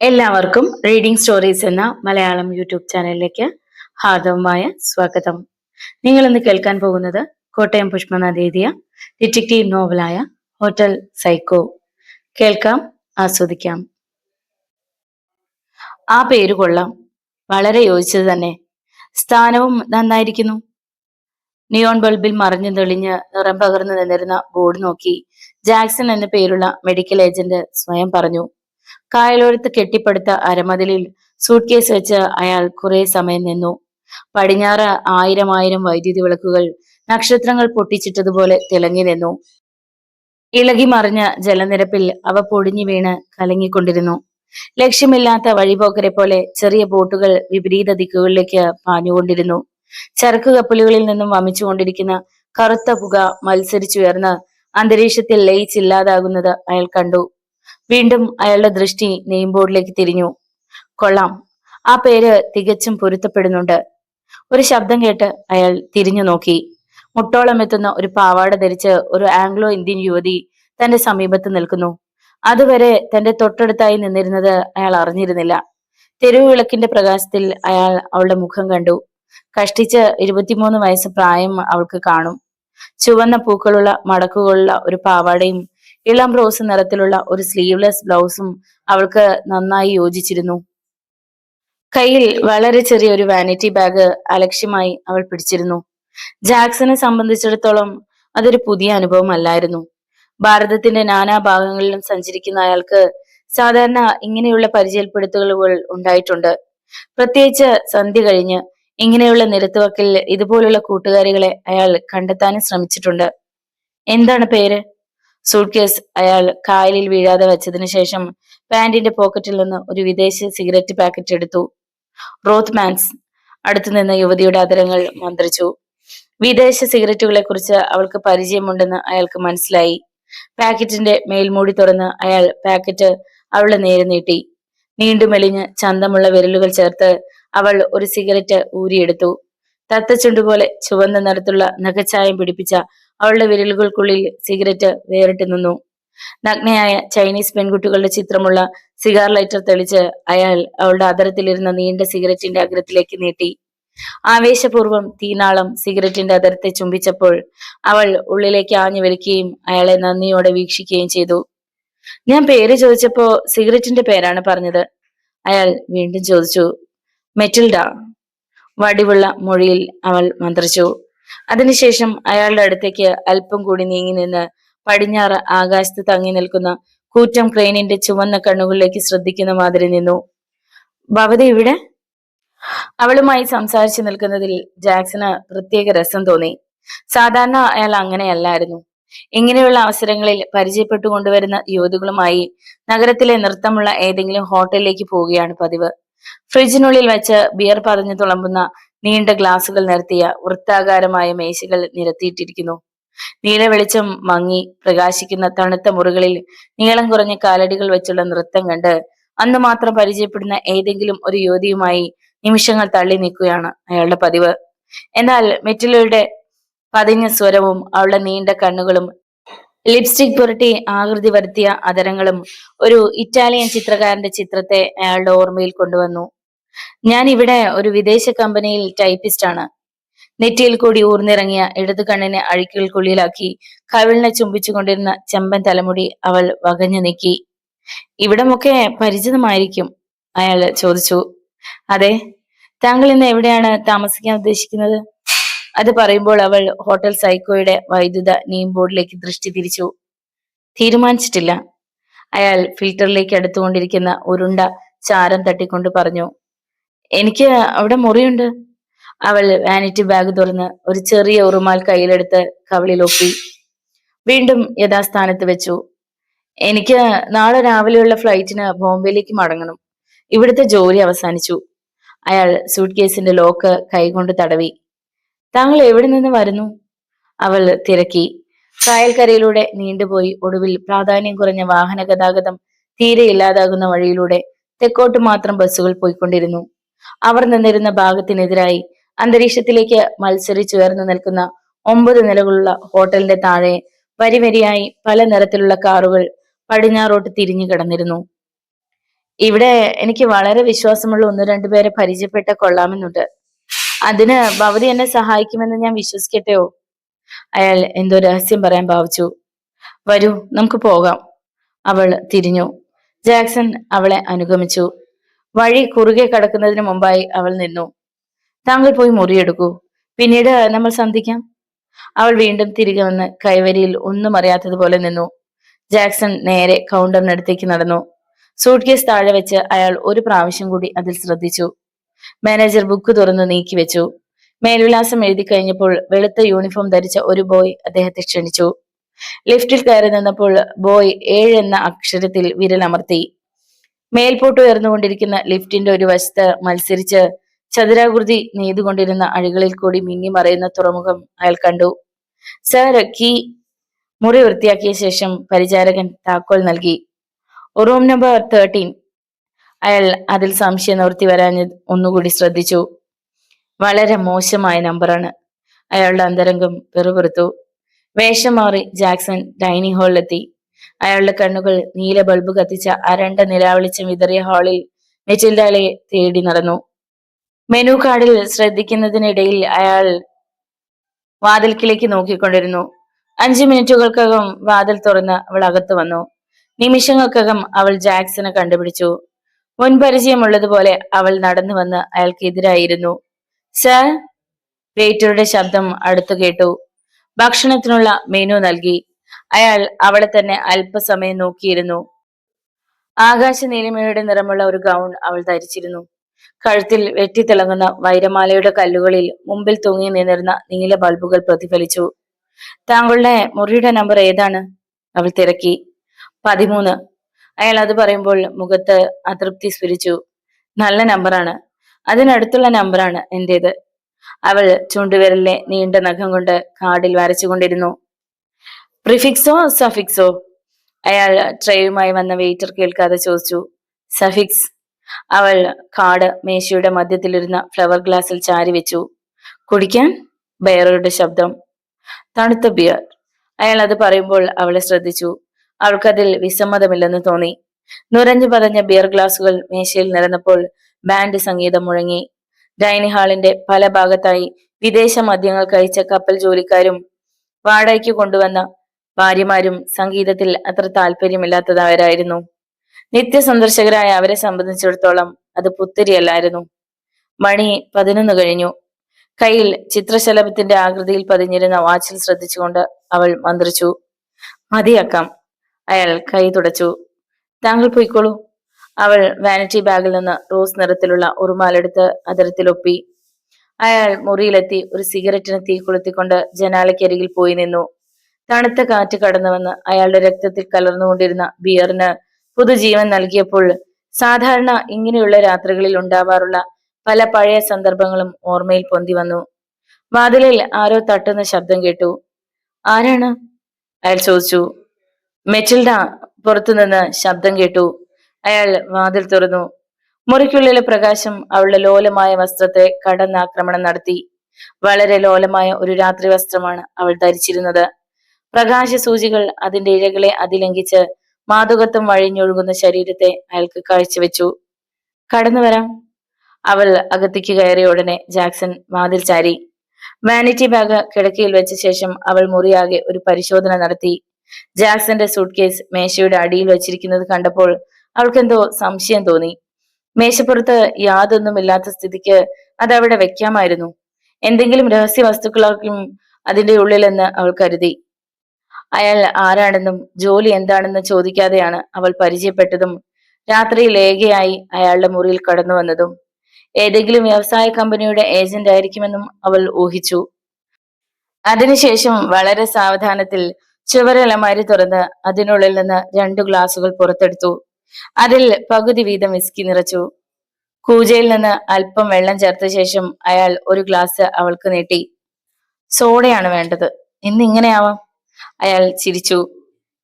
എല്ലാവർക്കും reading stories എന്ന Malayalam YouTube ചാനലിലേക്ക് ഹാർദവമായ സ്വാഗതം. നിങ്ങൾ ഇന്ന് കേൾക്കാൻ പോകുന്നത് കോട്ടയം പുഷ്പനാഥ് എഴുതിയ ഡിറ്റക്റ്റീവ് നോവലായ ഹോട്ടൽ സൈക്കോ. കേൾക്കാം, ആസ്വദിക്കാം. ആ പേര് കൊള്ളാം, വളരെ യോജിച്ചത് തന്നെ. സ്ഥാനവും നന്നായിരിക്കുന്നു. നിയോൺ ബൾബിൽ മറിഞ്ഞു തെളിഞ്ഞ് നിറം പകർന്നു നിന്നിരുന്ന ബോർഡ് നോക്കി ജാക്സൺ എന്ന പേരുള്ള മെഡിക്കൽ ഏജന്റ് സ്വയം പറഞ്ഞു. കായലോരത്ത് കെട്ടിപ്പടുത്ത അരമതിലിൽ സൂട്ട് കേസ് വെച്ച് അയാൾ കുറെ സമയം നിന്നു. പടിഞ്ഞാറ് ആയിരം ആയിരം വൈദ്യുതി വിളക്കുകൾ നക്ഷത്രങ്ങൾ പൊട്ടിച്ചിട്ടതുപോലെ തിളങ്ങി നിന്നു. ഇളകി മറിഞ്ഞ ജലനിരപ്പിൽ അവ പൊടിഞ്ഞു വീണ് കലങ്ങിക്കൊണ്ടിരുന്നു. ലക്ഷ്യമില്ലാത്ത വഴിപോക്കരെ പോലെ ചെറിയ ബോട്ടുകൾ വിപരീത ദിക്കുകളിലേക്ക് പാഞ്ഞുകൊണ്ടിരുന്നു. ചരക്ക് കപ്പലുകളിൽ നിന്നും വമിച്ചുകൊണ്ടിരിക്കുന്ന കറുത്ത പുക മത്സരിച്ചുയർന്ന് അന്തരീക്ഷത്തിൽ ലയിച്ചില്ലാതാകുന്നത് അയാൾ കണ്ടു. വീണ്ടും അയാളുടെ ദൃഷ്ടി നെയിം ബോർഡിലേക്ക് തിരിഞ്ഞു. കൊള്ളാം, ആ പേര് തികച്ചും പൊരുത്തപ്പെടുന്നുണ്ട്. ഒരു ശബ്ദം കേട്ട് അയാൾ തിരിഞ്ഞു നോക്കി. മുട്ടോളം എത്തുന്ന ഒരു പാവാട ധരിച്ച് ഒരു ആംഗ്ലോ ഇന്ത്യൻ യുവതി തന്റെ സമീപത്ത് നിൽക്കുന്നു. അതുവരെ തന്റെ തൊട്ടടുത്തായി നിന്നിരുന്നത് അയാൾ അറിഞ്ഞിരുന്നില്ല. തെരുവ് വിളക്കിന്റെ പ്രകാശത്തിൽ അയാൾ അവളുടെ മുഖം കണ്ടു. കഷ്ടിച്ച് 23 വയസ്സ് പ്രായം അവൾക്ക് കാണും. ചുവന്ന പൂക്കളുള്ള മടക്കുകളുള്ള ഒരു പാവാടയും ഇളം റോസ് നിറത്തിലുള്ള ഒരു സ്ലീവ്ലെസ് ബ്ലൗസും അവൾക്ക് നന്നായി യോജിച്ചിരുന്നു. കയ്യിൽ വളരെ ചെറിയൊരു വാനിറ്റി ബാഗ് അലക്ഷ്യമായി അവൾ പിടിച്ചിരുന്നു. ജാക്സനെ സംബന്ധിച്ചിടത്തോളം അതൊരു പുതിയ അനുഭവമല്ലായിരുന്നു. ഭാരതത്തിന്റെ നാനാഭാഗങ്ങളിലും സഞ്ചരിക്കുന്ന അയാൾക്ക് സാധാരണ ഇങ്ങനെയുള്ള പരിചയപ്പെടുത്തലുകൾ ഉണ്ടായിട്ടുണ്ട്. പ്രത്യേകിച്ച് സന്ധ്യ കഴിഞ്ഞ് ഇങ്ങനെയുള്ള നിരത്തുവക്കിൽ ഇതുപോലുള്ള കൂട്ടുകാരികളെ അയാൾ കണ്ടെത്താനും ശ്രമിച്ചിട്ടുണ്ട്. എന്താണ് പേര്? സൂട്ട് കേസ് അയാൾ കായലിൽ വീഴാതെ വെച്ചതിനു ശേഷം പാന്റിന്റെ പോക്കറ്റിൽ നിന്ന് ഒരു വിദേശ സിഗരറ്റ് പാക്കറ്റ് എടുത്തു. റോത്ത് മാൻസ്. അടുത്തു നിന്ന് യുവതിയുടെ അതരങ്ങൾ മന്ത്രിച്ചു. വിദേശ സിഗരറ്റുകളെ കുറിച്ച് അവൾക്ക് പരിചയമുണ്ടെന്ന് അയാൾക്ക് മനസ്സിലായി. പാക്കറ്റിന്റെ മേൽമൂടി തുറന്ന് അയാൾ പാക്കറ്റ് അവളുടെ നേരെ നീട്ടി. നീണ്ടു മെലിഞ്ഞ് ചന്തമുള്ള വിരലുകൾ ചേർത്ത് അവൾ ഒരു സിഗരറ്റ് ഊരിയെടുത്തു. തത്തച്ചുണ്ടുപോലെ ചുവന്ന നിറത്തുള്ള നഖച്ചായം പിടിപ്പിച്ച അവളുടെ വിരലുകൾക്കുള്ളിൽ സിഗരറ്റ് വേറിട്ട് നിന്നു. നഗ്നയായ ചൈനീസ് പെൺകുട്ടികളുടെ ചിത്രമുള്ള സിഗാർ ലൈറ്റർ തെളിച്ച് അയാൾ അവളുടെ അതരത്തിലിരുന്ന നീണ്ട സിഗരറ്റിന്റെ അഗ്രത്തിലേക്ക് നീട്ടി. ആവേശപൂർവ്വം തീനാളം സിഗരറ്റിന്റെ അതരത്തെ ചുംബിച്ചപ്പോൾ അവൾ ഉള്ളിലേക്ക് ആഞ്ഞു വലിക്കുകയും അയാളെ നന്ദിയോടെ വീക്ഷിക്കുകയും ചെയ്തു. ഞാൻ പേര് ചോദിച്ചപ്പോ സിഗരറ്റിന്റെ പേരാണ് പറഞ്ഞത്, അയാൾ വീണ്ടും ചോദിച്ചു. മെറ്റിൽഡ. വടിവുള്ള മൊഴിയിൽ അവൾ മന്ത്രിച്ചു. അതിനുശേഷം അയാളുടെ അടുത്തേക്ക് അല്പം കൂടി നീങ്ങി നിന്ന് പടിഞ്ഞാറ് ആകാശത്ത് തങ്ങി നിൽക്കുന്ന കൂറ്റം ക്രെയിനിന്റെ ചുവന്ന കണ്ണുകളിലേക്ക് ശ്രദ്ധിക്കുന്ന മാതിരി നിന്നു. ഭവതി ഇവിടെ? അവളുമായി സംസാരിച്ചു നിൽക്കുന്നതിൽ ജാക്സന് പ്രത്യേക രസം തോന്നി. സാധാരണ അയാൾ അങ്ങനെയല്ലായിരുന്നു. ഇങ്ങനെയുള്ള അവസരങ്ങളിൽ പരിചയപ്പെട്ടു കൊണ്ടുവരുന്ന യുവതികളുമായി നഗരത്തിലെ നൃത്തമുള്ള ഏതെങ്കിലും ഹോട്ടലിലേക്ക് പോവുകയാണ് പതിവ്. ഫ്രിഡ്ജിനുള്ളിൽ വെച്ച് ബിയർ പതഞ്ഞു തുളമ്പുന്ന നീണ്ട ഗ്ലാസുകൾ നിരത്തിയ വൃത്താകാരമായ മേശകൾ നിരത്തിയിട്ടിരിക്കുന്നു. നീല വെളിച്ചം മങ്ങി പ്രകാശിക്കുന്ന തണുത്ത മുറികളിൽ നീളം കുറഞ്ഞ കാലടികൾ വെച്ചുള്ള നൃത്തം കണ്ട് അന്ന് മാത്രം പരിചയപ്പെടുന്ന ഏതെങ്കിലും ഒരു യുവതിയുമായി നിമിഷങ്ങൾ തള്ളി നീക്കുകയാണ് അയാളുടെ പതിവ്. എന്നാൽ മെറ്റിലയുടെ പതിഞ്ഞ സ്വരവും അവളുടെ നീണ്ട കണ്ണുകളും ലിപ്സ്റ്റിക് പുരട്ടി ആകൃതി വരുത്തിയ അതരങ്ങളും ഒരു ഇറ്റാലിയൻ ചിത്രകാരന്റെ ചിത്രത്തെ അയാളുടെ ഓർമ്മയിൽ കൊണ്ടുവന്നു. ഞാൻ ഇവിടെ ഒരു വിദേശ കമ്പനിയിൽ ടൈപ്പിസ്റ്റ് ആണ്. നെറ്റിയിൽ കൂടി ഊർന്നിറങ്ങിയ ഇടതു കണ്ണിനെ അഴുക്കുകൾക്കുള്ളിലാക്കി കവിളിനെ ചുംബിച്ചുകൊണ്ടിരുന്ന ചെമ്പൻ തലമുടി അവൾ വകഞ്ഞു നീക്കി. ഇവിടമൊക്കെ പരിചിതമായിരിക്കും, അയാൾ ചോദിച്ചു. അതെ. താങ്കൾ ഇന്ന് എവിടെയാണ് താമസിക്കാൻ ഉദ്ദേശിക്കുന്നത്? അത് പറയുമ്പോൾ അവൾ ഹോട്ടൽ സൈക്കോയുടെ വൈദ്യുത നെയിം ബോർഡിലേക്ക് ദൃഷ്ടി തിരിച്ചു. തീരുമാനിച്ചിട്ടില്ല, അയാൾ ഫിൽറ്ററിലേക്ക് അടുത്തുകൊണ്ടിരിക്കുന്ന ഉരുണ്ട ചാരം തട്ടിക്കൊണ്ട് പറഞ്ഞു. എനിക്ക് അവിടെ മുറിയുണ്ട്. അവൾ വാനിറ്റി ബാഗ് തുറന്ന് ഒരു ചെറിയ ഉറുമാൽ കയ്യിലെടുത്ത് കവിളിലൊപ്പി വീണ്ടും യഥാസ്ഥാനത്ത് വെച്ചു. എനിക്ക് നാളെ രാവിലെയുള്ള ഫ്ലൈറ്റിന് ബോംബെയിലേക്ക് മടങ്ങണം. ഇവിടുത്തെ ജോലി അവസാനിച്ചു. അയാൾ സൂട്ട് കേസിന്റെ ലോക്ക് കൈകൊണ്ട് തടവി. താങ്കൾ എവിടെ നിന്ന് വരുന്നു? അവൾ തിരക്കി. കായൽക്കരയിലൂടെ നീണ്ടുപോയി ഒടുവിൽ പ്രാധാന്യം കുറഞ്ഞ വാഹന ഗതാഗതം തീരെ ഇല്ലാതാകുന്ന വഴിയിലൂടെ തെക്കോട്ട് മാത്രം ബസ്സുകൾ പോയിക്കൊണ്ടിരുന്നു. അവർ നിന്നിരുന്ന ഭാഗത്തിനെതിരായി അന്തരീക്ഷത്തിലേക്ക് മത്സരിച്ചുയർന്നു നിൽക്കുന്ന 9 നിലകളുള്ള ഹോട്ടലിന്റെ താഴെ വരിവരിയായി പല നിറത്തിലുള്ള കാറുകൾ പടിഞ്ഞാറോട്ട് തിരിഞ്ഞു കിടന്നിരുന്നു. ഇവിടെ എനിക്ക് വളരെ വിശ്വാസമുള്ള ഒന്ന് രണ്ടുപേരെ പരിചയപ്പെട്ട കൊള്ളാമെന്നുണ്ട്. അതിന് ഭവതി എന്നെ സഹായിക്കുമെന്ന് ഞാൻ വിശ്വസിക്കട്ടെയോ? അയാൾ എന്തോ രഹസ്യം പറയാൻ ഭാവിച്ചു. വരൂ, നമുക്ക് പോകാം. അവൾ തിരിഞ്ഞു. ജാക്സൺ അവളെ അനുഗമിച്ചു. വഴി കുറുകെ കടക്കുന്നതിന് മുമ്പായി അവൾ നിന്നു. താങ്കൾ പോയി മുറിയെടുക്കൂ, പിന്നീട് നമ്മൾ സന്ധിക്കാം. അവൾ വീണ്ടും തിരികെ വന്ന് കൈവരിയിൽ ഒന്നും അറിയാത്തതുപോലെ നിന്നു. ജാക്സൺ നേരെ കൗണ്ടറിനടുത്തേക്ക് നടന്നു. സൂട്ട് കേസ് താഴെ വെച്ച് അയാൾ ഒരു പ്രാവശ്യം കൂടി അതിൽ ശ്രദ്ധിച്ചു. മാനേജർ ബുക്ക് തുറന്നു നീക്കി വെച്ചു. മേൽവിലാസം എഴുതി കഴിഞ്ഞപ്പോൾ വെളുത്ത യൂണിഫോം ധരിച്ച ഒരു ബോയ് അദ്ദേഹത്തെ ക്ഷണിച്ചു. ലിഫ്റ്റിൽ കയറി നിന്നപ്പോൾ ബോയ് 7 എന്ന അക്ഷരത്തിൽ വിരലമർത്തി. മേൽപോട്ട് ഉയർന്നുകൊണ്ടിരിക്കുന്ന ലിഫ്റ്റിന്റെ ഒരു വശത്ത് മത്സരിച്ച് ചതുരാകൃതി നെയ്തുകൊണ്ടിരുന്ന അഴികളിൽ കൂടി മിന്നി മറയുന്ന തുറമുഖം അയാൾ കണ്ടു. Sir, key. മുറി വൃത്തിയാക്കിയ ശേഷം പരിചാരകൻ താക്കോൽ നൽകി. Room number 13. അയാൾ അതിൽ സംശയം നിവർത്തി വരാൻ ഒന്നുകൂടി ശ്രദ്ധിച്ചു. വളരെ മോശമായ നമ്പറാണ്. അയാളുടെ അന്തരംഗം പെറുപെറുത്തു. വേഷം മാറി ജാക്സൺ ഡൈനിങ് ഹാളിലെത്തി. അയാളുടെ കണ്ണുകൾ നീല ബൾബ് കത്തിച്ച അരണ്ട നിലാവെളിച്ചം വിതറിയ ഹാളിൽ മെറ്റിൽഡയെ തേടി നടന്നു. മെനു കാർഡിൽ ശ്രദ്ധിക്കുന്നതിനിടയിൽ അയാൾ വാതിൽക്കിലേക്ക് നോക്കിക്കൊണ്ടിരുന്നു. 5 മിനിറ്റുകൾക്കകം വാതിൽ തുറന്ന് അവൾ അകത്ത് വന്നു. നിമിഷങ്ങൾക്കകം അവൾ ജാക്സനെ കണ്ടുപിടിച്ചു. മുൻപരിചയമുള്ളതുപോലെ അവൾ നടന്നു വന്ന് അയാൾക്കെതിരായിരുന്നു. സർ, വെയിറ്ററുടെ ശബ്ദം അടുത്തു കേട്ടു. ഭക്ഷണത്തിനുള്ള മെനു നൽകി. അയാൾ അവളെ തന്നെ അല്പസമയം നോക്കിയിരുന്നു. ആകാശ നീലിമയുടെ നിറമുള്ള ഒരു ഗൗൺ അവൾ ധരിച്ചിരുന്നു. കഴുത്തിൽ വെട്ടിത്തിളങ്ങുന്ന വൈരമാലയുടെ കല്ലുകളിൽ മുമ്പിൽ തൂങ്ങി നിന്നിരുന്ന നീല ബൾബുകൾ പ്രതിഫലിച്ചു. താങ്കളുടെ മുറിയുടെ നമ്പർ ഏതാണ്? അവൾ തിരക്കി. 13. അയാൾ അത് പറയുമ്പോൾ മുഖത്ത് അതൃപ്തി സ്ഫുരിച്ചു. നല്ല നമ്പറാണ്. അതിനടുത്തുള്ള നമ്പറാണ് എന്റേത്. അവൾ ചൂണ്ടുവിരലിലെ നീണ്ട നഖം കൊണ്ട് കാർഡിൽ വരച്ചുകൊണ്ടിരുന്നു. പ്രിഫിക്സോ സഫിക്സോ? അയാൾ ട്രേയുമായി വന്ന വെയിറ്റർ കേൾക്കാതെ ചോദിച്ചു. സഫിക്സ്. അവൾ കാർഡ് മേശയുടെ മധ്യത്തിലിരുന്ന ഫ്ലവർ ഗ്ലാസിൽ ചാരി വെച്ചു. കുടിക്കാൻ? ബെയറുടെ ശബ്ദം. തണുത്ത ബിയർ. അയാൾ അത് പറയുമ്പോൾ അവളെ ശ്രദ്ധിച്ചു. അവൾക്കതിൽ വിസമ്മതമില്ലെന്ന് തോന്നി. നുരഞ്ഞു പതഞ്ഞ ബിയർ ഗ്ലാസുകൾ മേശയിൽ നിറഞ്ഞപ്പോൾ ബാൻഡ് സംഗീതം മുഴങ്ങി. ഡൈനിങ് ഹാളിന്റെ പല ഭാഗത്തായി വിദേശ മദ്യങ്ങൾ കഴിച്ച കപ്പൽ ജോലിക്കാരും വാടകയ്ക്ക് കൊണ്ടുവന്ന ഭാര്യമാരും സംഗീതത്തിൽ അത്ര താല്പര്യമില്ലാത്തവരായിരുന്നു. നിത്യസന്ദർശകരായ അവരെ സംബന്ധിച്ചിടത്തോളം അത് പുത്തിരിയല്ലായിരുന്നു. മണി 11 കഴിഞ്ഞു. കയ്യിൽ ചിത്രശലഭത്തിന്റെ ആകൃതിയിൽ പതിഞ്ഞിരുന്ന വാച്ചിൽ ശ്രദ്ധിച്ചുകൊണ്ട് അവൾ മന്ത്രിച്ചു. മതിയാക്കാം. അയാൾ കൈ തുടച്ചു. താങ്കൾ പോയിക്കോളൂ. അവൾ വാനിറ്റി ബാഗിൽ നിന്ന് റോസ് നിറത്തിലുള്ള ഉറുമാലെടുത്ത് അതിരത്തിലൊപ്പി. അയാൾ മുറിയിലെത്തി ഒരു സിഗരറ്റിന് തീ കൊളുത്തിക്കൊണ്ട് ജനാലയ്ക്കരികിൽ പോയി നിന്നു. തണുത്ത കാറ്റ് കടന്നു വന്ന് അയാളുടെ രക്തത്തിൽ കലർന്നുകൊണ്ടിരുന്ന ബിയറിന് പുതുജീവൻ നൽകിയപ്പോൾ സാധാരണ ഇങ്ങനെയുള്ള രാത്രികളിൽ ഉണ്ടാവാറുള്ള പല പഴയ സന്ദർഭങ്ങളും ഓർമ്മയിൽ പൊന്തി വന്നു. വാതിലിൽ ആരോ തട്ടുന്ന ശബ്ദം കേട്ടു. ആരാണ്? അയാൾ ചോദിച്ചു. മെറ്റിൽഡ. പുറത്തുനിന്ന് ശബ്ദം കേട്ടു. അയാൾ വാതിൽ തുറന്നു. മുറിക്കുള്ളിലെ പ്രകാശം അവളുടെ ലോലമായ വസ്ത്രത്തെ കടന്നാക്രമണം നടത്തി. വളരെ ലോലമായ ഒരു രാത്രി വസ്ത്രമാണ് അവൾ ധരിച്ചിരുന്നത്. പ്രകാശ സൂചികൾ അതിന്റെ ഇഴകളെ അതിലംഘിച്ച് മാതുകത്വം വഴിഞ്ഞൊഴുകുന്ന ശരീരത്തെ അയാൾക്ക് കാഴ്ചവെച്ചു. കടന്നു വരാം. അവൾ അകത്തേക്ക് കയറിയ ഉടനെ ജാക്സൺ വാതിൽ ചാരി. വാനിറ്റി ബാഗ് കിടക്കയിൽ വെച്ച ശേഷം അവൾ മുറിയാകെ ഒരു പരിശോധന നടത്തി. ജാക്സന്റെ സൂട്ട് കേസ് മേശയുടെ അടിയിൽ വെച്ചിരിക്കുന്നത് കണ്ടപ്പോൾ അവൾക്കെന്തോ സംശയം തോന്നി. മേശപ്പുറത്ത് യാതൊന്നുമില്ലാത്ത സ്ഥിതിക്ക് അത് അവിടെ വെക്കാമായിരുന്നു. എന്തെങ്കിലും രഹസ്യ വസ്തുക്കളാക്കും അതിന്റെ ഉള്ളിലെന്ന് അവൾ കരുതി. അയാൾ ആരാണെന്നും ജോലി എന്താണെന്നും ചോദിക്കാതെയാണ് അവൾ പരിചയപ്പെട്ടതും രാത്രിയിൽ ഏകയായി അയാളുടെ മുറിയിൽ കടന്നു വന്നതും. ഏതെങ്കിലും വ്യവസായ കമ്പനിയുടെ ഏജന്റ് ആയിരിക്കുമെന്നും അവൾ ഊഹിച്ചു. അതിനുശേഷം വളരെ സാവധാനത്തിൽ ചുവരലമാരി തുറന്ന് അതിനുള്ളിൽ നിന്ന് 2 ഗ്ലാസുകൾ പുറത്തെടുത്തു. അതിൽ പകുതി വീതം വിസ്കി നിറച്ചു. കൂജയിൽ നിന്ന് അല്പം വെള്ളം ചേർത്ത ശേഷം അയാൾ ഒരു ഗ്ലാസ് അവൾക്ക് നീട്ടി. സോഡയാണ് വേണ്ടത്. ഇന്നിങ്ങനെയാവാം. അയാൾ ചിരിച്ചു.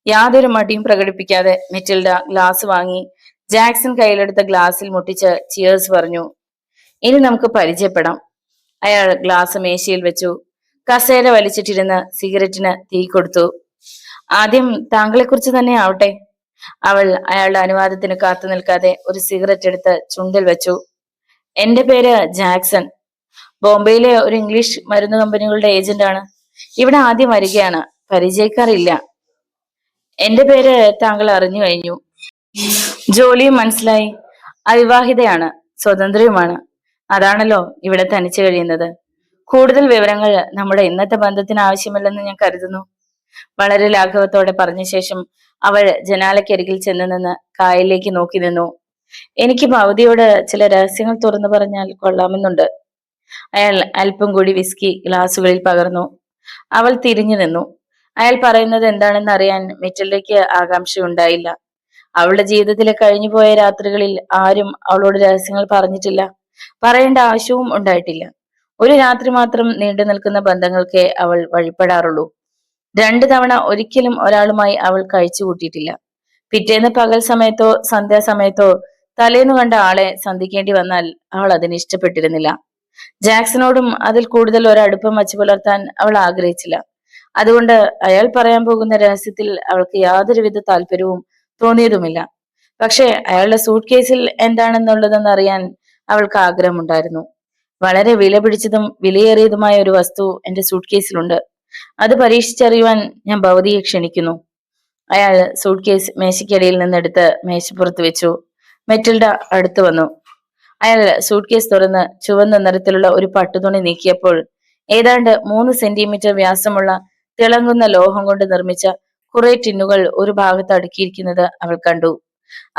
യാതൊരു മടിയും പ്രകടിപ്പിക്കാതെ മെറ്റിൽഡ ഗ്ലാസ് വാങ്ങി ജാക്സൺ കയ്യിലെടുത്ത ഗ്ലാസിൽ മുട്ടിച്ച് ചിയേഴ്സ് പറഞ്ഞു. ഇനി നമുക്ക് പരിചയപ്പെടാം. അയാൾ ഗ്ലാസ് മേശയിൽ വെച്ചു. കസേര വലിച്ചിട്ടിരുന്ന് സിഗരറ്റിന് തീ കൊടുത്തു. ആദ്യം താങ്കളെ കുറിച്ച് തന്നെ ആവട്ടെ. അവൾ അയാളുടെ അനുവാദത്തിന് കാത്തു നിൽക്കാതെ ഒരു സിഗരറ്റ് എടുത്ത് ചുണ്ടിൽ വെച്ചു. എന്റെ പേര് ജാക്സൺ. ബോംബെയിലെ ഒരു ഇംഗ്ലീഷ് മരുന്ന് കമ്പനികളുടെ ഏജന്റാണ്. ഇവിടെ ആദ്യം വരികയാണ്. പരിചയക്കാരില്ല. എന്റെ പേര് താങ്കൾ അറിഞ്ഞു കഴിഞ്ഞു. ജോലിയും മനസ്സിലായി. അവിവാഹിതയാണ്, സ്വതന്ത്രയുമാണ്. അതാണല്ലോ ഇവിടെ തനിച്ചു കഴിയുന്നത്. കൂടുതൽ വിവരങ്ങൾ നമ്മുടെ ഇന്നത്തെ ബന്ധത്തിന് ആവശ്യമില്ലെന്ന് ഞാൻ കരുതുന്നു. വളരെ ലാഘവത്തോടെ പറഞ്ഞ ശേഷം അവൾ ജനാലയ്ക്കരികിൽ ചെന്ന് നിന്ന് കായലിലേക്ക് നോക്കി നിന്നു. എനിക്ക് ഭവതിയോട് ചില രഹസ്യങ്ങൾ തുറന്നു പറഞ്ഞാൽ കൊള്ളാമെന്നുണ്ട്. അയാൾ അല്പം കൂടി വിസ്കി ഗ്ലാസുകളിൽ പകർന്നു. അവൾ തിരിഞ്ഞു നിന്നു. അയാൾ പറയുന്നത് എന്താണെന്ന് അറിയാൻ മിറ്റലിലേക്ക് ആകാംക്ഷയുണ്ടായില്ല. അവളുടെ ജീവിതത്തിലെ കഴിഞ്ഞുപോയ രാത്രികളിൽ ആരും അവളോട് രഹസ്യങ്ങൾ പറഞ്ഞിട്ടില്ല. പറയേണ്ട ആവശ്യവും ഉണ്ടായിട്ടില്ല. ഒരു രാത്രി മാത്രം നീണ്ടു നിൽക്കുന്ന ബന്ധങ്ങൾക്കേ അവൾ വഴിപ്പെടാറുള്ളൂ. 2 തവണ ഒരിക്കലും ഒരാളുമായി അവൾ കഴിച്ചു കൂട്ടിയിട്ടില്ല. പിറ്റേന്ന് പകൽ സമയത്തോ സന്ധ്യാസമയത്തോ തലേന്ന് കണ്ട ആളെ സന്ധിക്കേണ്ടി വന്നാൽ അവൾ അതിന് ഇഷ്ടപ്പെട്ടിരുന്നില്ല. ജാക്സനോടും അതിൽ കൂടുതൽ ഒരടുപ്പം വച്ചു പുലർത്താൻ അവൾ ആഗ്രഹിച്ചില്ല. അതുകൊണ്ട് അയാൾ പറയാൻ പോകുന്ന രഹസ്യത്തിൽ അവൾക്ക് യാതൊരുവിധ താല്പര്യവും തോന്നിയതുമില്ല. പക്ഷേ അയാളുടെ സൂട്ട് കേസിൽ എന്താണെന്നുള്ളതെന്ന് അറിയാൻ അവൾക്ക് ആഗ്രഹമുണ്ടായിരുന്നു. വളരെ വില പിടിച്ചതും വിലയേറിയതുമായ ഒരു വസ്തു എന്റെ സൂട്ട് കേസിലുണ്ട്. അത് പരീക്ഷിച്ചറിയുവാൻ ഞാൻ ഭവതിയെ ക്ഷണിക്കുന്നു. അയാൾ സൂട്ട് കേസ് മേശയ്ക്കടിയിൽ നിന്നെടുത്ത് മേശപ്പുറത്ത് വെച്ചു. മെറ്റിൽഡ അടുത്തു വന്നു. അയാൾ സൂട്ട് കേസ് തുറന്ന് ചുവന്ന നിറത്തിലുള്ള ഒരു പട്ടുതുണി നീക്കിയപ്പോൾ ഏതാണ്ട് 3 സെന്റിമീറ്റർ വ്യാസമുള്ള തിളങ്ങുന്ന ലോഹം കൊണ്ട് നിർമ്മിച്ച കുറെ ടിന്നുകൾ ഒരു ഭാഗത്ത് അടുക്കിയിരിക്കുന്നത് അവൾ കണ്ടു.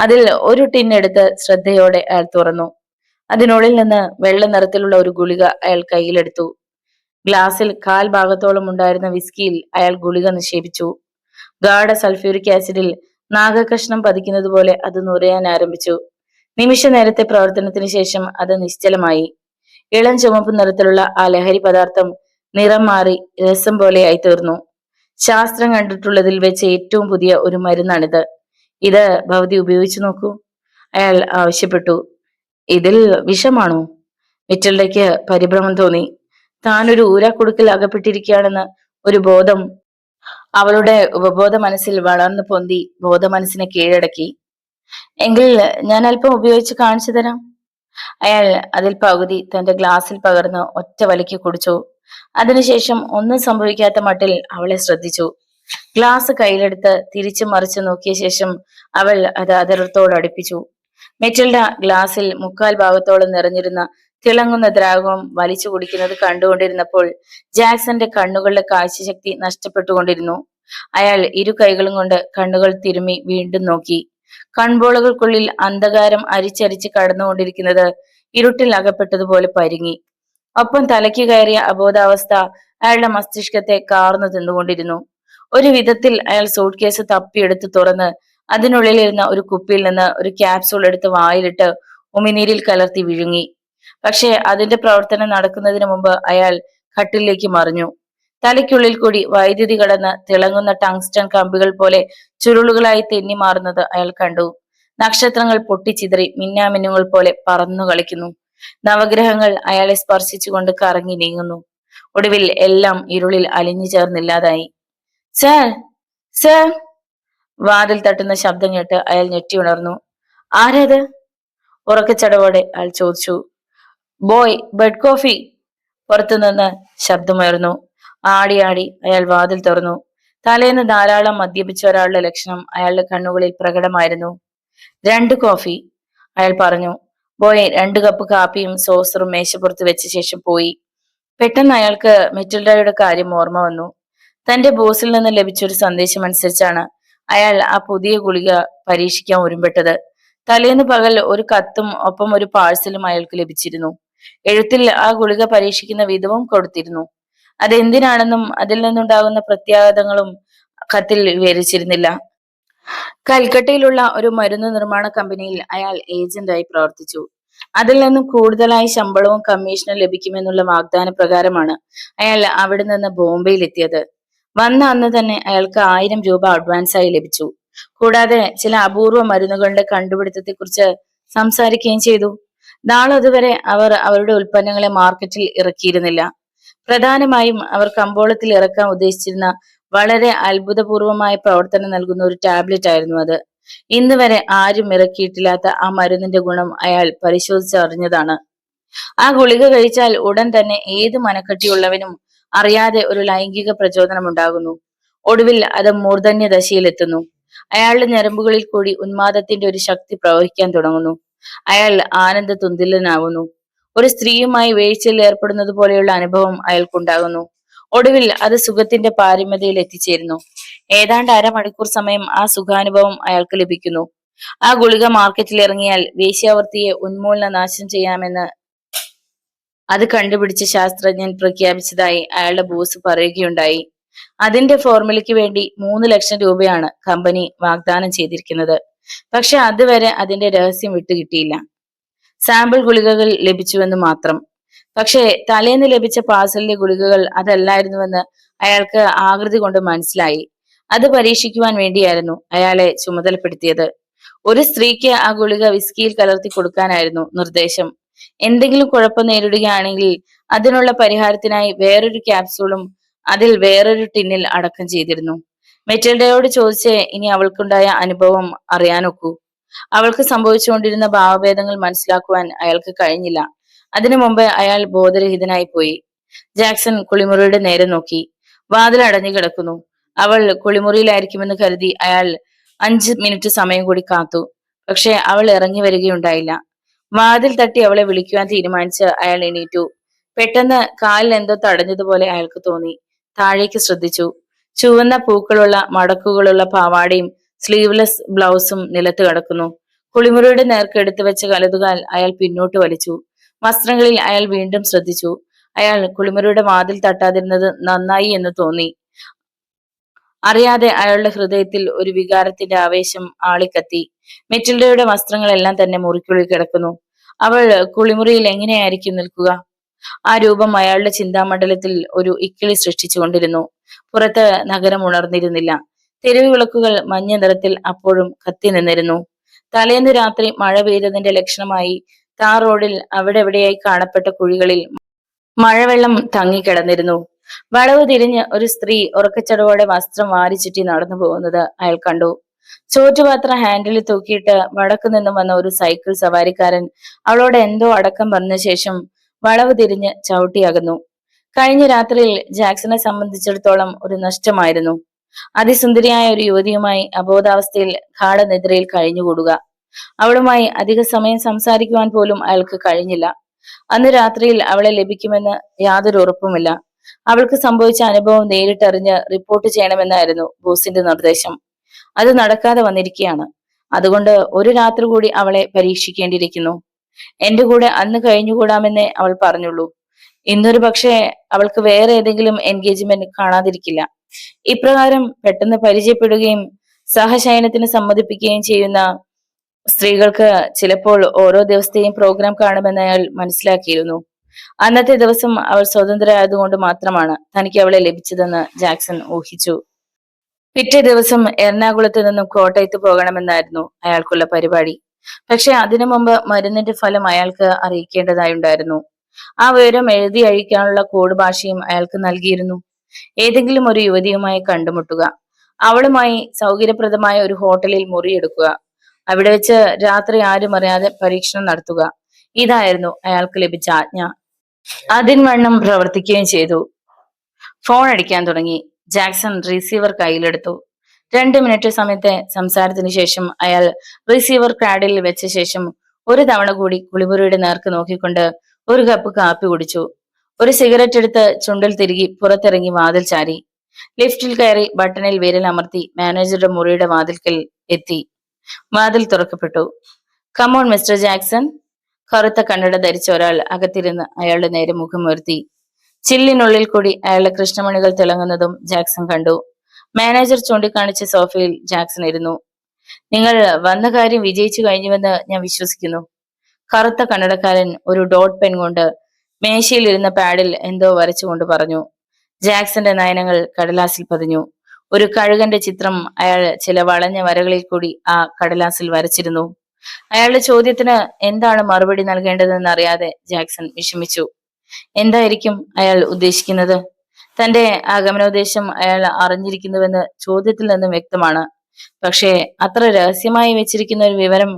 അതിൽ ഒരു ടിന്നെടുത്ത് ശ്രദ്ധയോടെ അയാൾ തുറന്നു. അതിനുള്ളിൽ നിന്ന് വെള്ള നിറത്തിലുള്ള ഒരു ഗുളിക അയാൾ കയ്യിലെടുത്തു. ഗ്ലാസിൽ കാൽ ഭാഗത്തോളം ഉണ്ടായിരുന്ന വിസ്കിയിൽ അയാൾ ഗുളിക നിക്ഷേപിച്ചു. ഗാഢ സൾഫ്യൂരിക് ആസിഡിൽ നാഗകഷ്ണം പതിക്കുന്നത് പോലെ അത് നുരയാൻ ആരംഭിച്ചു. നിമിഷ നേരത്തെ പ്രവർത്തനത്തിന് ശേഷം അത് നിശ്ചലമായി. ഇളം ചുമപ്പ് നിറത്തിലുള്ള ആ ലഹരി പദാർത്ഥം നിറം മാറി രസം പോലെയായി തീർന്നു. ശാസ്ത്രം കണ്ടിട്ടുള്ളതിൽ വെച്ച് ഏറ്റവും പുതിയ ഒരു മരുന്നാണിത്. ഇത് ഭവതി ഉപയോഗിച്ചു നോക്കൂ, അയാൾ ആവശ്യപ്പെട്ടു. ഇതിൽ വിഷമാണോ? മിറ്റൽഡയ്ക്ക് പരിഭ്രമം തോന്നി. താനൊരു ഊരാക്കുടുക്കിൽ അകപ്പെട്ടിരിക്കുകയാണെന്ന് ഒരു ബോധം അവളുടെ ഉപബോധ മനസ്സിൽ വളർന്നു പൊന്തി ബോധ മനസ്സിനെ കീഴടക്കി. എങ്കിൽ ഞാൻ അല്പം ഉപയോഗിച്ച് കാണിച്ചു തരാം. അയാൾ അതിൽ പകുതി തന്റെ ഗ്ലാസ്സിൽ പകർന്ന് ഒറ്റ വലിക്ക് കുടിച്ചു. അതിനുശേഷം ഒന്നും സംഭവിക്കാത്ത മട്ടിൽ അവളെ ശ്രദ്ധിച്ചു. ഗ്ലാസ് കയ്യിലെടുത്ത് തിരിച്ചു മറിച്ചു നോക്കിയ ശേഷം അവൾ അത് അതരത്തോട് അടുപ്പിച്ചു. മെറ്റിൽഡ ഗ്ലാസ്സിൽ 3/4 നിറഞ്ഞിരുന്ന തിളങ്ങുന്ന ദ്രാവകം വലിച്ചു കുടിക്കുന്നത് കണ്ടുകൊണ്ടിരുന്നപ്പോൾ ജാക്സന്റെ കണ്ണുകളുടെ കാഴ്ചശക്തി നഷ്ടപ്പെട്ടുകൊണ്ടിരുന്നു. അയാൾ ഇരു കൈകളും കൊണ്ട് കണ്ണുകൾ തിരുമ്മി വീണ്ടും നോക്കി. കൺപോളകൾക്കുള്ളിൽ അന്ധകാരം അരിച്ചരിച്ച് കടന്നുകൊണ്ടിരിക്കുന്നത് ഇരുട്ടിൽ അകപ്പെട്ടതുപോലെ പരുങ്ങി. ഒപ്പം തലയ്ക്ക് കയറിയ അബോധാവസ്ഥ അയാളുടെ മസ്തിഷ്കത്തെ കാർന്നു തിന്നുകൊണ്ടിരുന്നു. ഒരു വിധത്തിൽ അയാൾ സൂട്ട് കേസ് തപ്പിയെടുത്ത് തുറന്ന് അതിനുള്ളിലിരുന്ന ഒരു കുപ്പിയിൽ നിന്ന് ഒരു ക്യാപ്സൂൾ എടുത്ത് വായിലിട്ട് ഉമിനീരിൽ കലർത്തി വിഴുങ്ങി. പക്ഷേ അതിന്റെ പ്രവർത്തനം നടക്കുന്നതിന് മുമ്പ് അയാൾ കട്ടിലേക്ക് മറിഞ്ഞു. തലയ്ക്കുള്ളിൽ കൂടി വൈദ്യുതി കടന്ന് തിളങ്ങുന്ന ടങ്സ്റ്റൺ കമ്പികൾ പോലെ ചുരുളുകളായി തെന്നി മാറുന്നത് അയാൾ കണ്ടു. നക്ഷത്രങ്ങൾ പൊട്ടിച്ചിതറി മിന്നാമിന്നുകൾ പോലെ പറന്നു കളിക്കുന്നു. നവഗ്രഹങ്ങൾ അയാളെ സ്പർശിച്ചുകൊണ്ട് കറങ്ങി നീങ്ങുന്നു. ഒടുവിൽ എല്ലാം ഇരുളിൽ അലിഞ്ഞു ചേർന്നില്ലാതായി. Sir, sir! വാതിൽ തട്ടുന്ന ശബ്ദം കേട്ട് അയാൾ ഞെട്ടിയുണർന്നു. ആരേത്? ഉറക്കച്ചടവോടെ അയാൾ ചോദിച്ചു. Boy, bed coffee! പുറത്തുനിന്ന് ശബ്ദമുയർന്നു. ആടി ആടി അയാൾ വാതിൽ തുറന്നു. തലേന്ന് ധാരാളം മദ്യപിച്ച ഒരാളുടെ ലക്ഷണം അയാളുടെ കണ്ണുകളിൽ പ്രകടമായിരുന്നു. 2 കോഫി, അയാൾ പറഞ്ഞു. ബോയ് 2 കപ്പ് കാപ്പിയും സോസറും മേശപ്പുറത്ത് വെച്ച ശേഷം പോയി. പെട്ടെന്ന് അയാൾക്ക് മെറ്റിൽഡയുടെ കാര്യം ഓർമ്മ വന്നു. തന്റെ ബോസിൽ നിന്ന് ലഭിച്ചൊരു സന്ദേശം അനുസരിച്ചാണ് അയാൾ ആ പുതിയ ഗുളിക പരീക്ഷിക്കാൻ ഒരുമ്പെട്ടത്. തലേന്ന് പകൽ ഒരു കത്തും ഒപ്പം ഒരു പാഴ്സലും അയാൾക്ക് ലഭിച്ചിരുന്നു. എഴുത്തിൽ ആ ഗുളിക പരീക്ഷിക്കുന്ന വിധവും കൊടുത്തിരുന്നു. അതെന്തിനാണെന്നും അതിൽ നിന്നുണ്ടാകുന്ന പ്രത്യാഘാതങ്ങളും കത്തിൽ വിവരിച്ചിരുന്നില്ല. കൽക്കട്ടയിലുള്ള ഒരു മരുന്ന് നിർമ്മാണ കമ്പനിയിൽ അയാൾ ഏജന്റായി പ്രവർത്തിച്ചു. അതിൽ നിന്നും കൂടുതലായി ശമ്പളവും കമ്മീഷനും ലഭിക്കുമെന്നുള്ള വാഗ്ദാന പ്രകാരമാണ് അയാൾ അവിടെ നിന്ന് ബോംബെയിൽ എത്തിയത്. വന്ന അന്ന് തന്നെ അയാൾക്ക് 1000 രൂപ അഡ്വാൻസായി ലഭിച്ചു. കൂടാതെ ചില അപൂർവ മരുന്നുകളുടെ കണ്ടുപിടുത്തത്തെക്കുറിച്ച് സംസാരിക്കുകയും ചെയ്തു. നാളതുവരെ അവർ അവരുടെ ഉൽപ്പന്നങ്ങളെ മാർക്കറ്റിൽ ഇറക്കിയിരുന്നില്ല. പ്രധാനമായും അവർ കമ്പോളത്തിൽ ഇറക്കാൻ ഉദ്ദേശിച്ചിരുന്ന വളരെ അത്ഭുതപൂർവമായ പ്രവർത്തനം നൽകുന്ന ഒരു ടാബ്ലറ്റ് ആയിരുന്നു അത്. ഇന്ന് വരെ ആരും ഇറക്കിയിട്ടില്ലാത്ത ആ മരുന്നിന്റെ ഗുണം അയാൾ പരിശോധിച്ചറിഞ്ഞതാണ്. ആ ഗുളിക കഴിച്ചാൽ ഉടൻ തന്നെ ഏത് മനക്കട്ടിയുള്ളവനും അറിയാതെ ഒരു ലൈംഗിക പ്രചോദനം ഉണ്ടാകുന്നു. ഒടുവിൽ അത് മൂർധന്യ ദശയിലെത്തുന്നു. അയാളുടെ ഞരമ്പുകളിൽ കൂടി ഉന്മാദത്തിന്റെ ഒരു ശക്തി പ്രവഹിക്കാൻ തുടങ്ങുന്നു. അയാൾ ആനന്ദ തുന്തിലനാവുന്നു. ഒരു സ്ത്രീയുമായി വീഴ്ചയിൽ ഏർപ്പെടുന്നത് പോലെയുള്ള അനുഭവം അയാൾക്കുണ്ടാകുന്നു. ഒടുവിൽ അത് സുഖത്തിന്റെ പാരമ്യതയിൽ എത്തിച്ചേരുന്നു. ഏതാണ്ട് അരമണിക്കൂർ സമയം ആ സുഖാനുഭവം അയാൾക്ക് ലഭിക്കുന്നു. ആ ഗുളിക മാർക്കറ്റിൽ ഇറങ്ങിയാൽ വേശ്യാവൃത്തിയെ ഉന്മൂലന നാശം ചെയ്യാമെന്ന് അത് കണ്ടുപിടിച്ച ശാസ്ത്രജ്ഞൻ പ്രഖ്യാപിച്ചതായി അയാളുടെ ബോസ് പറയുകയുണ്ടായി. അതിന്റെ ഫോർമുലയ്ക്ക് വേണ്ടി 3 ലക്ഷം രൂപയാണ് കമ്പനി വാഗ്ദാനം ചെയ്തിരിക്കുന്നത്. പക്ഷെ അതുവരെ അതിന്റെ രഹസ്യം വിട്ടുകിട്ടിയില്ല. സാമ്പിൾ ഗുളികകൾ ലഭിച്ചുവെന്ന് മാത്രം. പക്ഷേ തലേന്ന് ലഭിച്ച പാഴ്സലിലെ ഗുളികകൾ അതല്ലായിരുന്നുവെന്ന് അയാൾക്ക് ആകൃതി കൊണ്ട് മനസ്സിലായി. അത് പരീക്ഷിക്കുവാൻ വേണ്ടിയായിരുന്നു അയാളെ ചുമതലപ്പെടുത്തിയത്. ഒരു സ്ത്രീക്ക് ആ ഗുളിക വിസ്കിയിൽ കലർത്തി കൊടുക്കാനായിരുന്നു നിർദ്ദേശം. എന്തെങ്കിലും കുഴപ്പം നേരിടുകയാണെങ്കിൽ അതിനുള്ള പരിഹാരത്തിനായി വേറൊരു ക്യാപ്സൂളും അതിൽ വേറൊരു ടിന്നിൽ അടക്കം ചെയ്തിരുന്നു. മെറ്റിൽഡയോട് ചോദിച്ച് ഇനി അവൾക്കുണ്ടായ അനുഭവം അറിയാനൊക്കൂ. അവൾക്ക് സംഭവിച്ചുകൊണ്ടിരുന്ന ഭാവഭേദങ്ങൾ മനസ്സിലാക്കുവാൻ അയാൾക്ക് കഴിഞ്ഞില്ല. അതിനു മുമ്പ് അയാൾ ബോധരഹിതനായി പോയി. ജാക്സൺ കുളിമുറിയുടെ നേരെ നോക്കി. വാതിൽ അടഞ്ഞു കിടക്കുന്നു. അവൾ കുളിമുറിയിലായിരിക്കുമെന്ന് കരുതി അയാൾ 5 മിനിറ്റ് സമയം കൂടി കാത്തു. പക്ഷെ അവൾ ഇറങ്ങി വരികയുണ്ടായില്ല. വാതിൽ തട്ടി അവളെ വിളിക്കുവാൻ തീരുമാനിച്ച് അയാൾ എണീറ്റു. പെട്ടെന്ന് കാലിൽ എന്തോ തടഞ്ഞതുപോലെ അയാൾക്ക് തോന്നി. താഴേക്ക് ശ്രദ്ധിച്ചു. ചുവന്ന പൂക്കളുള്ള മടക്കുകളുള്ള പാവാടയും സ്ലീവ്ലെസ് ബ്ലൗസും നിലത്ത് കിടക്കുന്നു. കുളിമുറിയുടെ നേർക്ക് എടുത്തു വെച്ച വലതുകാൽ അയാൾ പിന്നോട്ട് വലിച്ചു. വസ്ത്രങ്ങളിൽ അയാൾ വീണ്ടും ശ്രദ്ധിച്ചു. അയാൾ കുളിമുറിയുടെ വാതിൽ തട്ടാതിരുന്നത് നന്നായി എന്ന് തോന്നി. അറിയാതെ അയാളുടെ ഹൃദയത്തിൽ ഒരു വികാരത്തിന്റെ ആവേശം ആളിക്കത്തി. മെറ്റിൽഡയുടെ വസ്ത്രങ്ങളെല്ലാം തന്നെ മുറിക്കുള്ളിൽ കിടക്കുന്നു. അവൾ കുളിമുറിയിൽ എങ്ങനെയായിരിക്കും നിൽക്കുക? ആ രൂപം അയാളുടെ ചിന്താമണ്ഡലത്തിൽ ഒരു ഇക്കിളി സൃഷ്ടിച്ചുകൊണ്ടിരുന്നു. പുറത്ത് നഗരം ഉണർന്നിരുന്നില്ല. തെരുവ് വിളക്കുകൾ മഞ്ഞ നിറത്തിൽ അപ്പോഴും കത്തി നിന്നിരുന്നു. തലേന്ന് രാത്രി മഴ പെയ്തതിന്റെ ലക്ഷണമായി താർ റോഡിൽ അവിടെ എവിടെയായി കാണപ്പെട്ട കുഴികളിൽ മഴവെള്ളം തങ്ങിക്കിടന്നിരുന്നു. വളവ് തിരിഞ്ഞ് ഒരു സ്ത്രീ ഉറക്കച്ചടവോടെ വസ്ത്രം വാരിച്ചുറ്റി നടന്നു പോകുന്നത് അയാൾ കണ്ടു. ചോറ്റുപാത്രം ഹാൻഡിലിൽ തൂക്കിയിട്ട് വടക്കു നിന്നും വന്ന ഒരു സൈക്കിൾ സവാരിക്കാരൻ അവളോട് എന്തോ അടക്കം പറഞ്ഞ ശേഷം വളവ് തിരിഞ്ഞ് ചവിട്ടിയകന്നു. കഴിഞ്ഞ രാത്രിയിൽ ജാക്സനെ സംബന്ധിച്ചിടത്തോളം ഒരു നഷ്ടമായിരുന്നു. അതിസുന്ദരിയായ ഒരു യുവതിയുമായി അബോധാവസ്ഥയിൽ ഗാഠനിദ്രയിൽ കഴിഞ്ഞുകൂടുക. അവളുമായി അധിക സമയം സംസാരിക്കുവാൻ പോലും അയാൾക്ക് കഴിഞ്ഞില്ല. അന്ന് രാത്രിയിൽ അവളെ ലഭിക്കുമെന്ന് യാതൊരു ഉറപ്പുമില്ല. അവൾക്ക് സംഭവിച്ച അനുഭവം നേരിട്ടറിഞ്ഞ് റിപ്പോർട്ട് ചെയ്യണമെന്നായിരുന്നു ബോസിന്റെ നിർദ്ദേശം. അത് നടക്കാതെ വന്നിരിക്കുകയാണ്. അതുകൊണ്ട് ഒരു രാത്രി കൂടി അവളെ പരീക്ഷിക്കേണ്ടിയിരിക്കുന്നു. എന്റെ കൂടെ അന്ന് കഴിഞ്ഞുകൂടാമെന്നേ അവൾ പറഞ്ഞുള്ളൂ. ഇന്നൊരു പക്ഷേ അവൾക്ക് വേറെ ഏതെങ്കിലും എൻഗേജ്മെന്റ് കാണാതിരിക്കില്ല. ഇപ്രകാരം പെട്ടെന്ന് പരിചയപ്പെടുകയും സഹശയനത്തിന് സമ്മതിപ്പിക്കുകയും ചെയ്യുന്ന സ്ത്രീകൾക്ക് ചിലപ്പോൾ ഓരോ ദിവസത്തെയും പ്രോഗ്രാം കാണുമെന്ന് അയാൾ മനസ്സിലാക്കിയിരുന്നു. അന്നത്തെ ദിവസം അവൾ സ്വതന്ത്രയായതുകൊണ്ട് മാത്രമാണ് തനിക്ക് അവളെ ലഭിച്ചതെന്ന് ജാക്സൺ ഊഹിച്ചു. പിറ്റേ ദിവസം എറണാകുളത്ത് നിന്നും കോട്ടയത്ത് പോകണമെന്നായിരുന്നു അയാൾക്കുള്ള പരിപാടി. പക്ഷെ അതിനു മുമ്പ് മരുന്നിന്റെ ഫലം അയാൾക്ക് അറിയിക്കേണ്ടതായുണ്ടായിരുന്നു. ആ വിവരം എഴുതി അയക്കാനുള്ള കോഡ് ഭാഷയും അയാൾക്ക് നൽകിയിരുന്നു. ഏതെങ്കിലും ഒരു യുവതിയുമായി കണ്ടുമുട്ടുക, അവളുമായി സൗകര്യപ്രദമായ ഒരു ഹോട്ടലിൽ മുറിയെടുക്കുക, അവിടെ വെച്ച് രാത്രി ആരും അറിയാതെ പരീക്ഷണം നടത്തുക. ഇതായിരുന്നു അയാൾക്ക് ലഭിച്ച ആജ്ഞ. അതിൻവണ്ണം പ്രവർത്തിക്കുകയും ചെയ്തു. ഫോൺ അടിക്കാൻ തുടങ്ങി. Jackson receiver കയ്യിലെടുത്തു. 2 മിനിറ്റ് സമയത്തെ സംസാരത്തിന് ശേഷം അയാൾ റിസീവർ ക്രാഡിൽ വെച്ച ശേഷം ഒരു തവണ കൂടി കുളിമുറിയുടെ നേർക്ക് നോക്കിക്കൊണ്ട് ഒരു കപ്പ് കാപ്പി കുടിച്ചു. ഒരു സിഗരറ്റ് എടുത്ത് ചുണ്ടിൽ തിരുകി പുറത്തിറങ്ങി വാതിൽ ചാരി. ലിഫ്റ്റിൽ കയറി ബട്ടണിൽ വിരൽ അമർത്തി മാനേജറുടെ മുറിയുടെ വാതിൽക്കൽ എത്തി. വാതിൽ തുറക്കപ്പെട്ടു. Come on mister Jackson. കറുത്ത കണ്ണട ധരിച്ച ഒരാൾ അകത്തിരുന്ന് അയാളുടെ നേരെ മുഖമുയർത്തി. ചില്ലിനുള്ളിൽ കൂടി അയാളുടെ കൃഷ്ണമണികൾ തിളങ്ങുന്നതും ജാക്സൺ കണ്ടു. മാനേജർ ചൂണ്ടിക്കാണിച്ച സോഫയിൽ ജാക്സൺ ഇരുന്നു. നിങ്ങൾ വന്ന കാര്യം വിജയിച്ചു കഴിഞ്ഞുവെന്ന് ഞാൻ വിശ്വസിക്കുന്നു. കറുത്ത കണ്ണടക്കാരൻ ഒരു ഡോട്ട് പെൻ കൊണ്ട് മേശയിൽ ഇരുന്ന പാഡിൽ എന്തോ വരച്ചുകൊണ്ട് പറഞ്ഞു. ജാക്സന്റെ നയനങ്ങൾ കടലാസിൽ പതിഞ്ഞു. ഒരു കഴുകന്റെ ചിത്രം അയാൾ ചില വളഞ്ഞ വരകളിൽ കൂടി ആ കടലാസിൽ വരച്ചിരുന്നു. അയാളുടെ ചോദ്യത്തിന് എന്താണ് മറുപടി നൽകേണ്ടതെന്ന് അറിയാതെ ജാക്സൺ വിഷമിച്ചു. എന്തായിരിക്കും അയാൾ ഉദ്ദേശിക്കുന്നത്? തന്റെ ആഗമനോദ്ദേശം അയാൾ അറിഞ്ഞിരിക്കുന്നുവെന്ന് ചോദ്യത്തിൽ നിന്നും വ്യക്തമാണ്. പക്ഷേ അത്ര രഹസ്യമായി വെച്ചിരിക്കുന്ന ഒരു വിവരം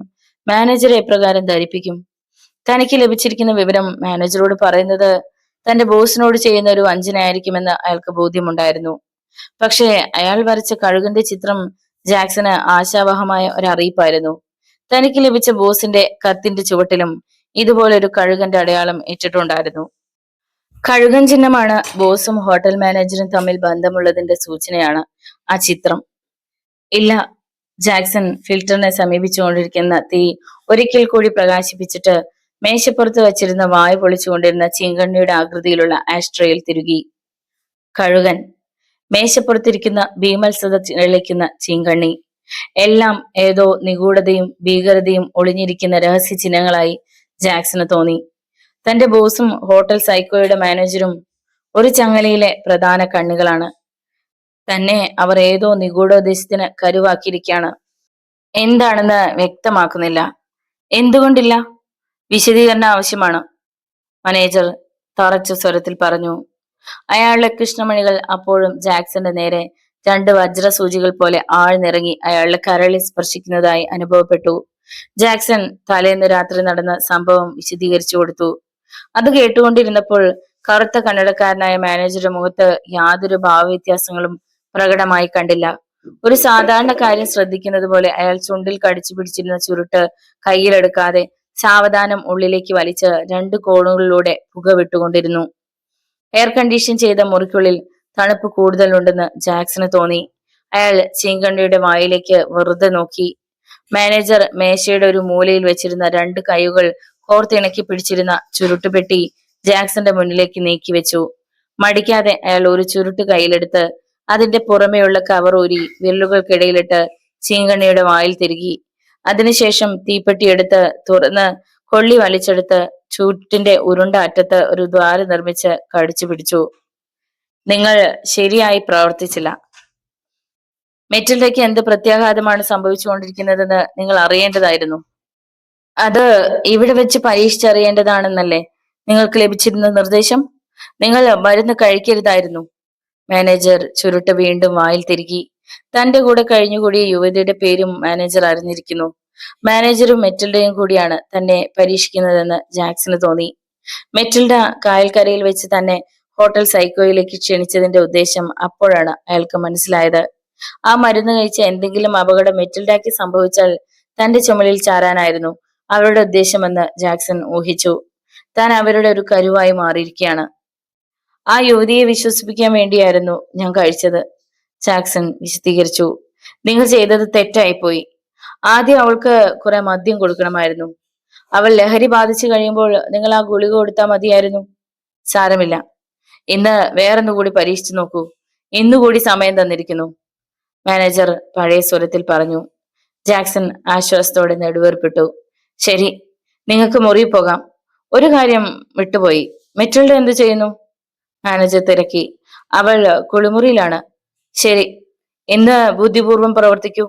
മാനേജറെ എപ്രകാരം ധരിപ്പിക്കും? തനിക്ക് ലഭിച്ചിരിക്കുന്ന വിവരം മാനേജറോട് പറയുന്നത് തന്റെ ബോസിനോട് ചെയ്യുന്ന ഒരു വഞ്ചനയായിരിക്കുമെന്ന് അയാൾക്ക് ബോധ്യമുണ്ടായിരുന്നു. പക്ഷേ അയാൾ വരച്ച കഴുകന്റെ ചിത്രം ജാക്സന് ആശാവഹമായ ഒരു അറിയിപ്പായിരുന്നു. തനിക്ക് ലഭിച്ച ബോസിന്റെ കത്തിന്റെ ചുവട്ടിലും ഇതുപോലൊരു കഴുകന്റെ അടയാളം ഇട്ടിട്ടുണ്ടായിരുന്നു. കഴുകൻ ചിഹ്നമാണ് ബോസും ഹോട്ടൽ മാനേജറും തമ്മിൽ ബന്ധമുള്ളതിന്റെ സൂചനയാണ് ആ ചിത്രം. ഇല്ല. ജാക്സൺ ഫിൽറ്ററിനെ സമീപിച്ചുകൊണ്ടിരിക്കുന്ന തീ ഒരിക്കൽ കൂടി പ്രകാശിപ്പിച്ചിട്ട് മേശപ്പുറത്ത് വച്ചിരുന്ന വായു പൊളിച്ചുകൊണ്ടിരുന്ന ചീങ്കണ്ണിയുടെ ആകൃതിയിലുള്ള ആഷ്ട്രയിൽ തിരുകി. കഴുകൻ, മേശപ്പുറത്തിരിക്കുന്ന ഭീമത്സത തെളിക്കുന്ന ചീങ്കണ്ണി, എല്ലാം ഏതോ നിഗൂഢതയും ഭീകരതയും ഒളിഞ്ഞിരിക്കുന്ന രഹസ്യ ചിഹ്നങ്ങളായി ജാക്സന് തോന്നി. തന്റെ ബോസും ഹോട്ടൽ സൈക്കോയുടെ മാനേജരും ഒരു ചങ്ങലയിലെ പ്രധാന കണ്ണികളാണ്. തന്നെ അവർ ഏതോ നിഗൂഢോദ്ദേശത്തിന് കരുവാക്കിയിരിക്കുകയാണ്. എന്താണെന്ന് വ്യക്തമാക്കുന്നില്ല. എന്തുകൊണ്ടില്ല? വിശദീകരണം ആവശ്യമാണ്, മാനേജർ തറച്ച സ്വരത്തിൽ പറഞ്ഞു. അയാളുടെ കൃഷ്ണമണികൾ അപ്പോഴും ജാക്സന്റെ നേരെ രണ്ട് വജ്രസൂചികൾ പോലെ ആഴ്ന്നിറങ്ങി അയാളുടെ കരളിൽ സ്പർശിക്കുന്നതായി അനുഭവപ്പെട്ടു. ജാക്സൺ തലേന്ന് രാത്രി നടന്ന സംഭവം വിശദീകരിച്ചു കൊടുത്തു. അത് കേട്ടുകൊണ്ടിരുന്നപ്പോൾ കറുത്ത കന്നടക്കാരനായ മാനേജറുടെ മുഖത്ത് യാതൊരു ഭാവവ്യത്യാസങ്ങളും പ്രകടമായി കണ്ടില്ല. ഒരു സാധാരണ കാര്യം ശ്രദ്ധിക്കുന്നത് പോലെ അയാൾ ചുണ്ടിൽ കടിച്ചു പിടിച്ചിരുന്ന ചുരുട്ട് കയ്യിലെടുക്കാതെ സാവധാനം ഉള്ളിലേക്ക് വലിച്ച് രണ്ട് കോണുകളിലൂടെ പുക വിട്ടുകൊണ്ടിരുന്നു. എയർ കണ്ടീഷൻ ചെയ്ത മുറിക്കുള്ളിൽ തണുപ്പ് കൂടുതലുണ്ടെന്ന് ജാക്സന് തോന്നി. അയാൾ ചീങ്കണ്ണിയുടെ വായിലേക്ക് വെറുതെ നോക്കി. മാനേജർ മേശയുടെ ഒരു മൂലയിൽ വെച്ചിരുന്ന രണ്ട് കൈകൾ കോർത്തിണക്കി പിടിച്ചിരുന്ന ചുരുട്ടുപെട്ടി ജാക്സന്റെ മുന്നിലേക്ക് നീക്കി വെച്ചു. മടിക്കാതെ അയാൾ ഒരു ചുരുട്ട് കയ്യിലെടുത്ത് അതിന്റെ പുറമെയുള്ള കവർ ഊരി വിരലുകൾക്കിടയിലിട്ട് ചീങ്കണ്ണിയുടെ വായിൽ തിരുകി. അതിനുശേഷം തീപ്പെട്ടി എടുത്ത് തുറന്ന് കൊള്ളി വലിച്ചെടുത്ത് ചുട്ടിന്റെ ഉരുണ്ട അറ്റത്ത് ഒരു ദ്വാരം നിർമ്മിച്ച് കടിച്ചു പിടിച്ചു. നിങ്ങൾ ശരിയായി പ്രവർത്തിച്ചില്ല. മെറ്റിൽഡയ്ക്ക് എന്ത് പ്രത്യാഘാതമാണ് സംഭവിച്ചുകൊണ്ടിരിക്കുന്നതെന്ന് നിങ്ങൾ അറിയേണ്ടതായിരുന്നു. അത് ഇവിടെ വെച്ച് പരീക്ഷിച്ചറിയേണ്ടതാണെന്നല്ലേ നിങ്ങൾക്ക് ലഭിച്ചിരുന്ന നിർദ്ദേശം? നിങ്ങൾ മരുന്ന് കഴിക്കരുതായിരുന്നു. മാനേജർ ചുരുട്ട് വീണ്ടും വായിൽ തിരുകി. തന്റെ കൂടെ കഴിഞ്ഞുകൂടിയ യുവതിയുടെ പേരും മാനേജർ അറിഞ്ഞിരിക്കുന്നു. മാനേജറും മെറ്റിൽഡയും കൂടിയാണ് തന്നെ പരീക്ഷിക്കുന്നതെന്ന് ജാക്സന് തോന്നി. മെറ്റിൽഡ കായൽക്കരയിൽ വെച്ച് തന്നെ ഹോട്ടൽ സൈക്കോയിലേക്ക് ക്ഷണിച്ചതിന്റെ ഉദ്ദേശം അപ്പോഴാണ് അയാൾക്ക് മനസ്സിലായത്. ആ മരുന്ന് കഴിച്ച എന്തെങ്കിലും അപകടം മെറ്റിൽഡയ്ക്ക് സംഭവിച്ചാൽ തന്റെ ചുമലിൽ ചാരാനായിരുന്നു അവരുടെ ഉദ്ദേശമെന്ന് ജാക്സൺ ഊഹിച്ചു. താൻ അവരുടെ ഒരു കരുവായി മാറിയിരിക്കുകയാണ്. ആ യുവതിയെ വിശ്വസിപ്പിക്കാൻ വേണ്ടിയായിരുന്നു ഞാൻ കഴിച്ചത്, ജാക്സൺ വിശദീകരിച്ചു. നിങ്ങൾ ചെയ്തത് തെറ്റായിപ്പോയി. ആദ്യം അവൾക്ക് കുറെ മദ്യം കൊടുക്കണമായിരുന്നു. അവൾ ലഹരി ബാധിച്ചു കഴിയുമ്പോൾ നിങ്ങൾ ആ ഗുളിക കൊടുത്താൽ മതിയായിരുന്നു. സാരമില്ല, ഇന്ന് വേറൊന്നുകൂടി പരീക്ഷിച്ചു നോക്കൂ. ഇന്നുകൂടി സമയം തന്നിരിക്കുന്നു, മാനേജർ പഴയ സ്വരത്തിൽ പറഞ്ഞു. ജാക്സൺ ആശ്വാസത്തോടെ നെടുവേർപ്പെട്ടു. ശരി, നിങ്ങൾക്ക് മുറിയിൽ പോകാം. ഒരു കാര്യം വിട്ടുപോയി, മെറ്റിൽഡ എന്തു ചെയ്യുന്നു? മാനേജർ തിരക്കി. അവൾ കുളിമുറിയിലാണ്. ശരി, ഇന്ന് ബുദ്ധിപൂർവം പ്രവർത്തിക്കൂ.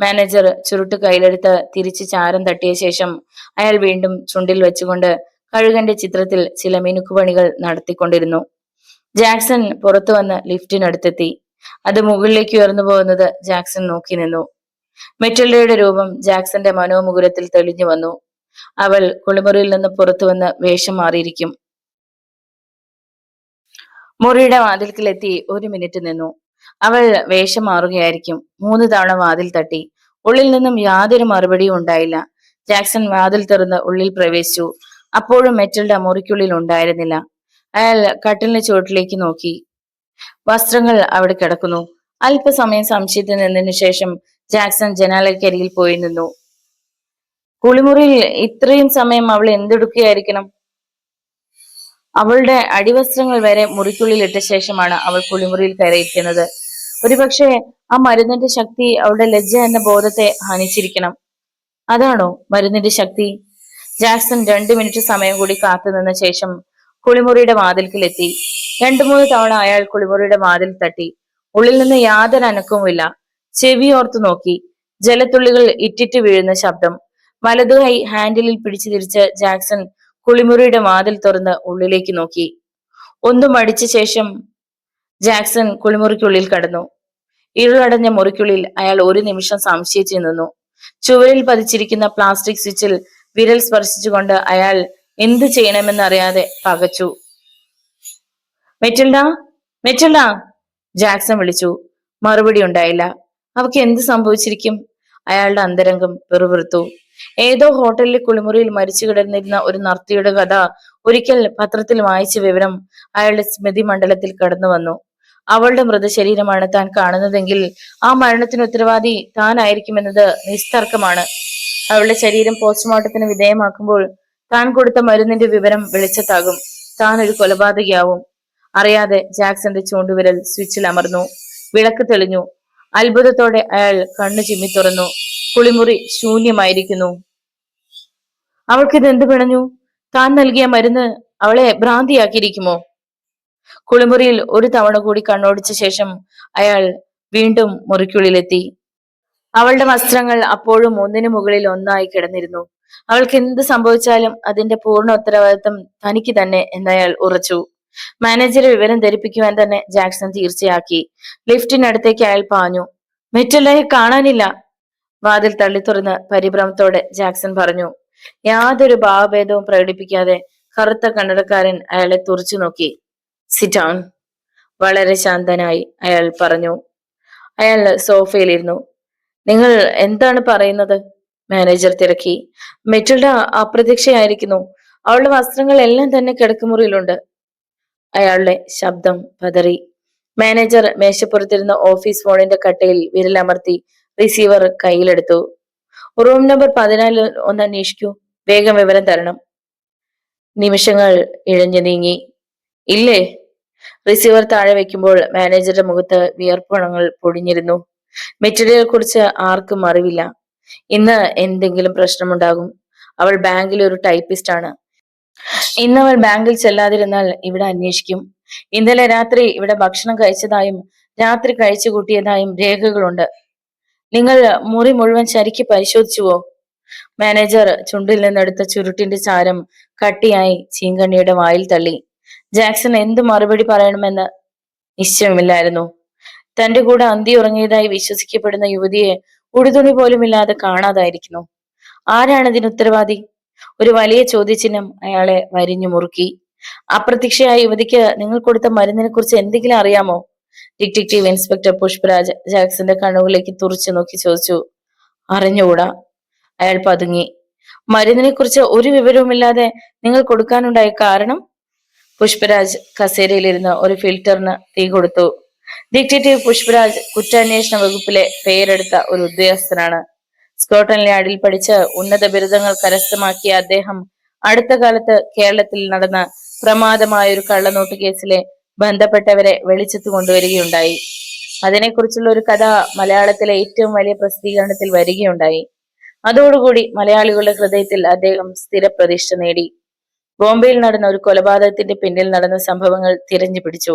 മാനേജർ ചുരുട്ട് കയ്യിലെടുത്ത് തിരിച്ച് ചാരം തട്ടിയ ശേഷം അയാൾ വീണ്ടും ചുണ്ടിൽ വെച്ചുകൊണ്ട് കഴുകന്റെ ചിത്രത്തിൽ ചില മിനുക്കുപണികൾ നടത്തിക്കൊണ്ടിരുന്നു. ജാക്സൺ പുറത്തു വന്ന് ലിഫ്റ്റിനടുത്തെത്തി. അത് മുകളിലേക്ക് ഉയർന്നു പോകുന്നത് ജാക്സൺ നോക്കി നിന്നു. മെറ്റിൽഡയുടെ രൂപം ജാക്സന്റെ മനോമുകുരത്തിൽ തെളിഞ്ഞു വന്നു. അവൾ കുളിമുറിയിൽ നിന്ന് പുറത്തു വന്ന് വേഷം മാറിയിരിക്കും. മുറിയുടെ വാതിൽക്കിലെത്തി ഒരു മിനിറ്റ് നിന്നു. അവൾ വേഷം മാറുകയായിരിക്കും. 3 തവണ വാതിൽ തട്ടി. ഉള്ളിൽ നിന്നും യാതൊരു മറുപടിയും ഉണ്ടായില്ല. ജാക്സൺ വാതിൽ തുറന്ന് ഉള്ളിൽ പ്രവേശിച്ചു. അപ്പോഴും മെറ്റിൽഡ മുറിക്കുള്ളിൽ ഉണ്ടായിരുന്നില്ല. അയാൾ കട്ടിലിന് ചുവട്ടിലേക്ക് നോക്കി. വസ്ത്രങ്ങൾ അവിടെ കിടക്കുന്നു. അല്പസമയം സംശയത്തിൽ നിന്നതിനു ശേഷം ജാക്സൺ ജനാലക്കരികിൽ പോയി നിന്നു. കുളിമുറിയിൽ ഇത്രയും സമയം അവൾ എന്തെടുക്കുകയായിരിക്കണം? അവളുടെ അടിവസ്ത്രങ്ങൾ വരെ മുറിക്കുള്ളിൽ ഇട്ട ശേഷമാണ് അവൾ കുളിമുറിയിൽ കയറിയിരിക്കുന്നത്. ഒരുപക്ഷെ ആ മരുന്നിന്റെ ശക്തി അവളുടെ ലജ്ജ എന്ന ബോധത്തെ ഹനിച്ചിരിക്കണം. അതാണോ മരുന്നിന്റെ ശക്തി? ജാക്സൺ 2 മിനിറ്റ് സമയം കൂടി കാത്തുനിന്ന ശേഷം കുളിമുറിയുടെ വാതിൽക്കിലെത്തി. 2-3 തവണ അയാൾ കുളിമുറിയുടെ വാതിൽ തട്ടി. ഉള്ളിൽ നിന്ന് യാതൊരു അനക്കവുമില്ല. ചെവിയോർത്തു നോക്കി. ജലത്തുള്ളികൾ ഇറ്റിറ്റ് വീഴുന്ന ശബ്ദം. വലതു കൈ ഹാൻഡിലിൽ പിടിച്ചു തിരിച്ച് ജാക്സൺ കുളിമുറിയുടെ വാതിൽ തുറന്ന് ഉള്ളിലേക്ക് നോക്കി. ഒന്നും മടിച്ച ശേഷം ജാക്സൺ കുളിമുറിക്കുള്ളിൽ കടന്നു. ഇരുളടഞ്ഞ മുറിക്കുള്ളിൽ അയാൾ ഒരു നിമിഷം സംശയിച്ചു നിന്നു. ചുവരിൽ പതിച്ചിരിക്കുന്ന പ്ലാസ്റ്റിക് സ്വിച്ചിൽ വിരൽ സ്പർശിച്ചുകൊണ്ട് അയാൾ എന്തു ചെയ്യണമെന്നറിയാതെ പകച്ചു. മെറ്റിൽഡ, മെറ്റിൽഡ! ജാക്സൺ വിളിച്ചു. മറുപടി ഉണ്ടായില്ല. അവക്ക് എന്ത് സംഭവിച്ചിരിക്കും? അയാളുടെ അന്തരംഗം പിറുപിറുത്തു. ഏതോ ഹോട്ടലിലെ കുളിമുറിയിൽ മരിച്ചു കിടന്നിരുന്ന ഒരു നർത്തകിയുടെ കഥ ഒരിക്കൽ പത്രത്തിൽ വായിച്ച വിവരം അയാളുടെ സ്മൃതി മണ്ഡലത്തിൽ കടന്നു വന്നു. അവളുടെ മൃതശരീരമാണ് താൻ കാണുന്നതെങ്കിൽ ആ മരണത്തിന് ഉത്തരവാദി താനായിരിക്കുമെന്നത് നിസ്തർക്കമാണ്. അവളുടെ ശരീരം പോസ്റ്റ്മോർട്ടത്തിന് വിധേയമാക്കുമ്പോൾ താൻ കൊടുത്ത മരുന്നിന്റെ വിവരം വെളിച്ചത്താകും. താൻ ഒരു കൊലപാതകയാവും. അറിയാതെ ജാക്സന്റെ ചൂണ്ടുവിരൽ സ്വിച്ചിൽ അമർന്നു. വിളക്ക് തെളിഞ്ഞു. അത്ഭുതത്തോടെ അയാൾ കണ്ണു ചിമ്മി തുറന്നു. കുളിമുറി ശൂന്യമായിരിക്കുന്നു. അവൾക്കിത് എന്ത് പിണഞ്ഞു? താൻ നൽകിയ മരുന്ന് അവളെ ഭ്രാന്തിയാക്കിയിരിക്കുമോ? കുളിമുറിയിൽ ഒരു തവണ കൂടി കണ്ണോടിച്ച ശേഷം അയാൾ വീണ്ടും മുറിക്കുള്ളിലെത്തി. അവളുടെ വസ്ത്രങ്ങൾ അപ്പോഴും ഒന്നിനു മുകളിൽ ഒന്നായി കിടന്നിരുന്നു. അവൾക്ക് എന്ത് സംഭവിച്ചാലും അതിന്റെ പൂർണ്ണ ഉത്തരവാദിത്വം തനിക്ക് തന്നെ എന്നയാൾ ഉറച്ചു. മാനേജറെ വിവരം ധരിപ്പിക്കുവാൻ തന്നെ ജാക്സൺ തീർച്ചയാക്കി. ലിഫ്റ്റിനടുത്തേക്ക് അയാൾ പാഞ്ഞു. മെറ്റല്ലയെ കാണാനില്ല. വാതിൽ തള്ളി തുറന്ന് പരിഭ്രമത്തോടെ ജാക്സൺ പറഞ്ഞു. യാതൊരു ഭാവഭേദവും പ്രകടിപ്പിക്കാതെ കറുത്ത കണ്ണടക്കാരൻ അയാളെ തുറച്ചു നോക്കി. Sit down. വളരെ ശാന്തനായി അയാൾ പറഞ്ഞു. അയാൾ സോഫയിലിരുന്നു. നിങ്ങൾ എന്താണ് പറയുന്നത്? മാനേജർ തിരക്കി. മെറ്റിൽഡ അപ്രത്യക്ഷയായിരിക്കുന്നു. അവളുടെ വസ്ത്രങ്ങൾ എല്ലാം തന്നെ കിടക്കുമുറിയിലുണ്ട്. അയാളുടെ ശബ്ദം പതറി. മാനേജർ മേശപ്പുറത്തിരുന്ന ഓഫീസ് ഫോണിന്റെ കട്ടയിൽ വിരലമർത്തി റിസീവർ കയ്യിലെടുത്തു. റൂം നമ്പർ 14 ഒന്ന് അന്വേഷിക്കൂ. വേഗം വിവരം തരണം. നിമിഷങ്ങൾ ഇഴഞ്ഞു നീങ്ങി. ഇല്ലേ? റിസീവർ താഴെ വെക്കുമ്പോൾ മാനേജറുടെ മുഖത്ത് വിയർപ്പണങ്ങൾ പൊടിഞ്ഞിരുന്നു. മെറ്റീരിയലെ കുറിച്ച് ആർക്കും അറിവില്ല. ഇന്ന് എന്തെങ്കിലും പ്രശ്നമുണ്ടാകും. അവൾ ബാങ്കിൽ ഒരു ടൈപ്പിസ്റ്റ് ആണ്. ഇന്നവൾ ബാങ്കിൽ ചെല്ലാതിരുന്നാൽ ഇവിടെ അന്വേഷിക്കും. ഇന്നലെ രാത്രി ഇവിടെ ഭക്ഷണം കഴിച്ചതായും രാത്രി കഴിച്ചു കൂട്ടിയതായും രേഖകളുണ്ട്. നിങ്ങൾ മുറി മുഴുവൻ ശരിക്ക് പരിശോധിച്ചുവോ? മാനേജർ ചുണ്ടിൽ നിന്നെടുത്ത ചുരുട്ടിന്റെ ചാരം കട്ടിയായി ചീങ്കണ്ണിയുടെ വായിൽ തള്ളി. ജാക്സൺ എന്ത് മറുപടി പറയണമെന്ന് നിശ്ചയമില്ലായിരുന്നു. തന്റെ കൂടെ അന്തി ഉറങ്ങിയതായി വിശ്വസിക്കപ്പെടുന്ന യുവതിയെ ഉടുതുണി പോലുമില്ലാതെ കാണാതായിരിക്കുന്നു. ആരാണ് ഇതിന് ഉത്തരവാദി? ഒരു വലിയ ചോദ്യചിഹ്നം അയാളെ വരിഞ്ഞു മുറുക്കി. അപ്രത്യക്ഷയായ യുവതിക്ക് നിങ്ങൾ കൊടുത്ത മരുന്നിനെ കുറിച്ച് എന്തെങ്കിലും അറിയാമോ? ഡിറ്റക്റ്റീവ് ഇൻസ്പെക്ടർ പുഷ്പരാജ് ജാക്സന്റെ കണ്ണുകളിലേക്ക് തുറച്ചു നോക്കി ചോദിച്ചു. അറിഞ്ഞുകൂടാ. അയാൾ പതുങ്ങി. മരുന്നിനെ കുറിച്ച് ഒരു വിവരവുമില്ലാതെ നിങ്ങൾ കൊടുക്കാനുണ്ടായ കാരണം? പുഷ്പരാജ് കസേരയിലിരുന്ന് ഒരു ഫിൽറ്ററിന് തീ കൊടുത്തു. ഡിറ്റക്റ്റീവ് പുഷ്പരാജ് കുറ്റാന്വേഷണ വകുപ്പിലെ പേരെടുത്ത ഒരു ഉദ്യോഗസ്ഥനാണ്. സ്കോട്ട്ലൻഡ് യാർഡിൽ പഠിച്ച് ഉന്നത ബിരുദങ്ങൾ കരസ്ഥമാക്കിയ അദ്ദേഹം അടുത്ത കാലത്ത് കേരളത്തിൽ നടന്ന പ്രമാദമായ ഒരു കള്ളനോട്ട് കേസിലെ ബന്ധപ്പെട്ടവരെ വെളിച്ചത്ത് കൊണ്ടുവരികയുണ്ടായി. അതിനെക്കുറിച്ചുള്ള ഒരു കഥ മലയാളത്തിലെ ഏറ്റവും വലിയ പ്രസിദ്ധീകരണത്തിൽ വരികയുണ്ടായി. അതോടുകൂടി മലയാളികളുടെ ഹൃദയത്തിൽ അദ്ദേഹം സ്ഥിരപ്രതിഷ്ഠ നേടി. ബോംബെയിൽ നടന്ന ഒരു കൊലപാതകത്തിന്റെ പിന്നിൽ നടന്ന സംഭവങ്ങൾ തിരഞ്ഞു പിടിച്ചു.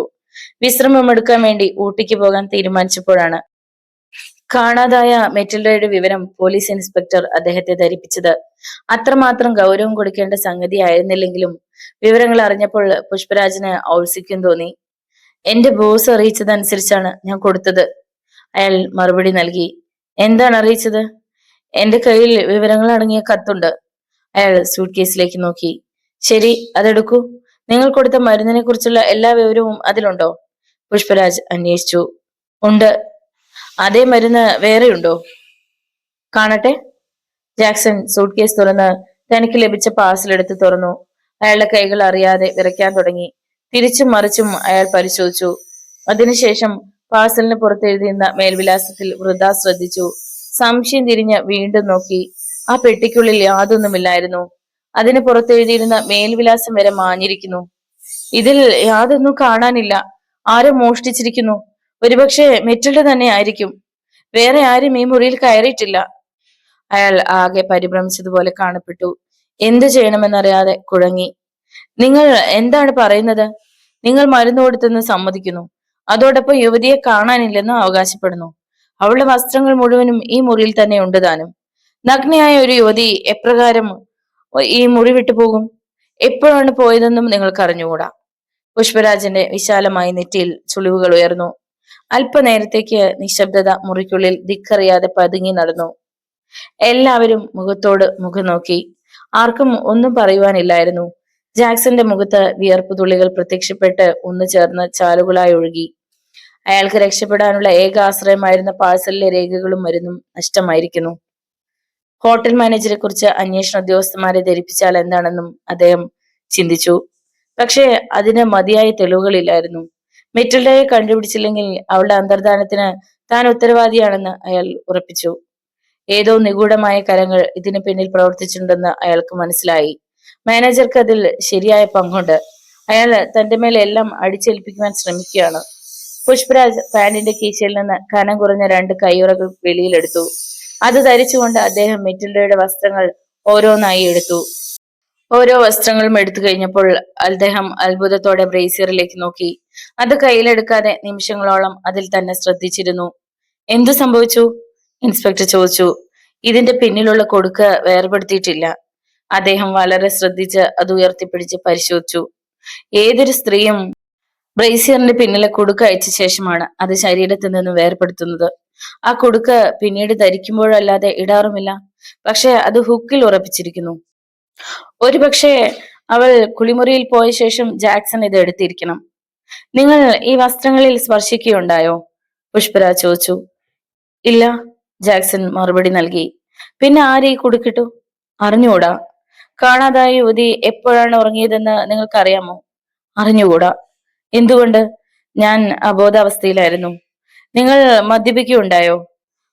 വിശ്രമമെടുക്കാൻ വേണ്ടി ഊട്ടിക്ക് പോകാൻ തീരുമാനിച്ചപ്പോഴാണ് കാണാതായ മെറ്റിൽഡയുടെ വിവരം പോലീസ് ഇൻസ്പെക്ടർ അദ്ദേഹത്തെ ധരിപ്പിച്ചത്. അത്രമാത്രം ഗൗരവം കൊടുക്കേണ്ട സംഗതി ആയിരുന്നില്ലെങ്കിലും വിവരങ്ങൾ അറിഞ്ഞപ്പോൾ പുഷ്പരാജിന് ഔത്സുക്യം തോന്നി. എന്റെ ബോസ് അറിയിച്ചതനുസരിച്ചാണ് ഞാൻ കൊടുത്തത്. അയാൾ മറുപടി നൽകി. എന്താണ് അറിയിച്ചത്? എന്റെ കയ്യിൽ വിവരങ്ങൾ അടങ്ങിയ കത്തുണ്ട്. അയാൾ സൂട്ട് കേസിലേക്ക് നോക്കി. ശരി, അതെടുക്കൂ. നിങ്ങൾ കൊടുത്ത മരുന്നിനെ കുറിച്ചുള്ള എല്ലാ വിവരവും അതിലുണ്ടോ? പുഷ്പരാജ് അന്വേഷിച്ചു. ഉണ്ട്. അതേ മരുന്ന് വേറെയുണ്ടോ? കാണട്ടെ. ജാക്സൺ സൂട്ട് കേസ് തുറന്ന് തനിക്ക് ലഭിച്ച പാഴ്സൽ എടുത്ത് തുറന്നു. അയാളുടെ കൈകൾ അറിയാതെ വിറയ്ക്കാൻ തുടങ്ങി. തിരിച്ചും മറിച്ചും അയാൾ പരിശോധിച്ചു. അതിനുശേഷം പാഴ്സലിന് പുറത്തെഴുതിയിരുന്ന മേൽവിലാസത്തിൽ വൃഥ ശ്രദ്ധിച്ചു. സംശയം തിരിഞ്ഞ് വീണ്ടും നോക്കി. ആ പെട്ടിക്കുള്ളിൽ യാതൊന്നുമില്ലായിരുന്നു. അതിന് പുറത്തെഴുതിയിരുന്ന മേൽവിലാസം വരെ മാഞ്ഞിരിക്കുന്നു. ഇതിൽ യാതൊന്നും കാണാനില്ല. ആരോ മോഷ്ടിച്ചിരിക്കുന്നു. ഒരുപക്ഷെ മെറ്റിൽഡ തന്നെ ആയിരിക്കും. വേറെ ആരും ഈ മുറിയിൽ കയറിയിട്ടില്ല. അയാൾ ആകെ പരിഭ്രമിച്ചതുപോലെ കാണപ്പെട്ടു. എന്തു ചെയ്യണമെന്നറിയാതെ കുഴങ്ങി. നിങ്ങൾ എന്താണ് പറയുന്നത്? നിങ്ങൾ മരുന്ന് കൊടുത്തെന്ന് സമ്മതിക്കുന്നു. അതോടൊപ്പം യുവതിയെ കാണാനില്ലെന്ന് അവകാശപ്പെടുന്നു. അവളുടെ വസ്ത്രങ്ങൾ മുഴുവനും ഈ മുറിയിൽ തന്നെ ഉണ്ട് താനും. നഗ്നയായ ഒരു യുവതി എപ്രകാരം ഈ മുറി വിട്ടു പോകും? എപ്പോഴാണ് പോയതെന്നും നിങ്ങൾക്ക് അറിഞ്ഞുകൂടാ. പുഷ്പരാജന്റെ വിശാലമായി നെറ്റിയിൽ ചുളിവുകൾ ഉയർന്നു. അല്പനേരത്തേക്ക് നിശബ്ദത മുറിക്കുള്ളിൽ ദിക്കറിയാതെ പതുങ്ങി നടന്നു. എല്ലാവരും മുഖത്തോട് മുഖം നോക്കി. ആർക്കും ഒന്നും പറയുവാനില്ലായിരുന്നു. ജാക്സന്റെ മുഖത്ത് വിയർപ്പ് തുള്ളികൾ പ്രത്യക്ഷപ്പെട്ട് ഒന്നു ചേർന്ന് ചാലുകളായി ഒഴുകി. അയാൾക്ക് രക്ഷപ്പെടാനുള്ള ഏക ആശ്രയമായിരുന്ന പാഴ്സലിലെ രേഖകളും മരുന്നും നഷ്ടമായിരിക്കുന്നു. ഹോട്ടൽ മാനേജരെ കുറിച്ച് അന്വേഷണ ഉദ്യോഗസ്ഥന്മാരെ ധരിപ്പിച്ചാൽ എന്താണെന്നും അദ്ദേഹം ചിന്തിച്ചു. പക്ഷേ അതിന് മതിയായ തെളിവുകളില്ലായിരുന്നു. മെറ്റിൽഡയെ കണ്ടുപിടിച്ചില്ലെങ്കിൽ അവളുടെ അന്തർധാനത്തിന് താൻ ഉത്തരവാദിയാണെന്ന് അയാൾ ഉറപ്പിച്ചു. ഏതോ നിഗൂഢമായ കരങ്ങൾ ഇതിന് പിന്നിൽ പ്രവർത്തിച്ചിട്ടുണ്ടെന്ന് അയാൾക്ക് മനസ്സിലായി. മാനേജർക്ക് അതിൽ ശരിയായ പങ്കുണ്ട്. അയാൾ തന്റെ മേൽ എല്ലാം അടിച്ചേൽപ്പിക്കുവാൻ ശ്രമിക്കുകയാണ്. പുഷ്പരാജ് പാന്റിന്റെ കീശയിൽ നിന്ന് കനം കുറഞ്ഞ 2 കയ്യുറകൾ വെളിയിലെടുത്തു. അത് ധരിച്ചുകൊണ്ട് അദ്ദേഹം മെറ്റിൽഡയുടെ വസ്ത്രങ്ങൾ ഓരോന്നായി എടുത്തു. ഓരോ വസ്ത്രങ്ങളും എടുത്തു കഴിഞ്ഞപ്പോൾ അദ്ദേഹം അത്ഭുതത്തോടെ ബ്രേസിയറിലേക്ക് നോക്കി. അത് കയ്യിലെടുക്കാതെ നിമിഷങ്ങളോളം അതിൽ തന്നെ ശ്രദ്ധിച്ചിരുന്നു. എന്തു സംഭവിച്ചു? ഇൻസ്പെക്ടർ ചോദിച്ചു. ഇതിന്റെ പിന്നിലുള്ള കൊടുക്ക് വേർപെടുത്തിയിട്ടില്ല. അദ്ദേഹം വളരെ ശ്രദ്ധിച്ച് അത് ഉയർത്തിപ്പിടിച്ച് പരിശോധിച്ചു. ഏതൊരു സ്ത്രീയും ബ്രേസിയറിന്റെ പിന്നിലെ കുടുക്ക് അയച്ച ശേഷമാണ് അത് ശരീരത്തിൽ നിന്ന് വേർപെടുത്തുന്നത്. ആ കുടുക്ക് പിന്നീട് ധരിക്കുമ്പോഴല്ലാതെ ഇടാറുമില്ല. പക്ഷെ അത് ഹുക്കിൽ ഉറപ്പിച്ചിരിക്കുന്നു. ഒരുപക്ഷെ അവൾ കുളിമുറിയിൽ പോയ ശേഷം ജാക്സൺ ഇത് എടുത്തിരിക്കണം. നിങ്ങൾ ഈ വസ്ത്രങ്ങളിൽ സ്പർശിക്കുകയുണ്ടായോ? പുഷ്പരാജ് ചോദിച്ചു. ഇല്ല, ജാക്സൺ മറുപടി നൽകി. പിന്നെ ആര് ഈ കുടുക്കിട്ടു? അറിഞ്ഞുകൂടാ. കാണാതായ യുവതി എപ്പോഴാണ് ഉറങ്ങിയതെന്ന് നിങ്ങൾക്കറിയാമോ? അറിഞ്ഞുകൂടാ. എന്തുകൊണ്ട്? ഞാൻ അബോധാവസ്ഥയിലായിരുന്നു. നിങ്ങൾ മദ്യപിക്കുകയുണ്ടായോ?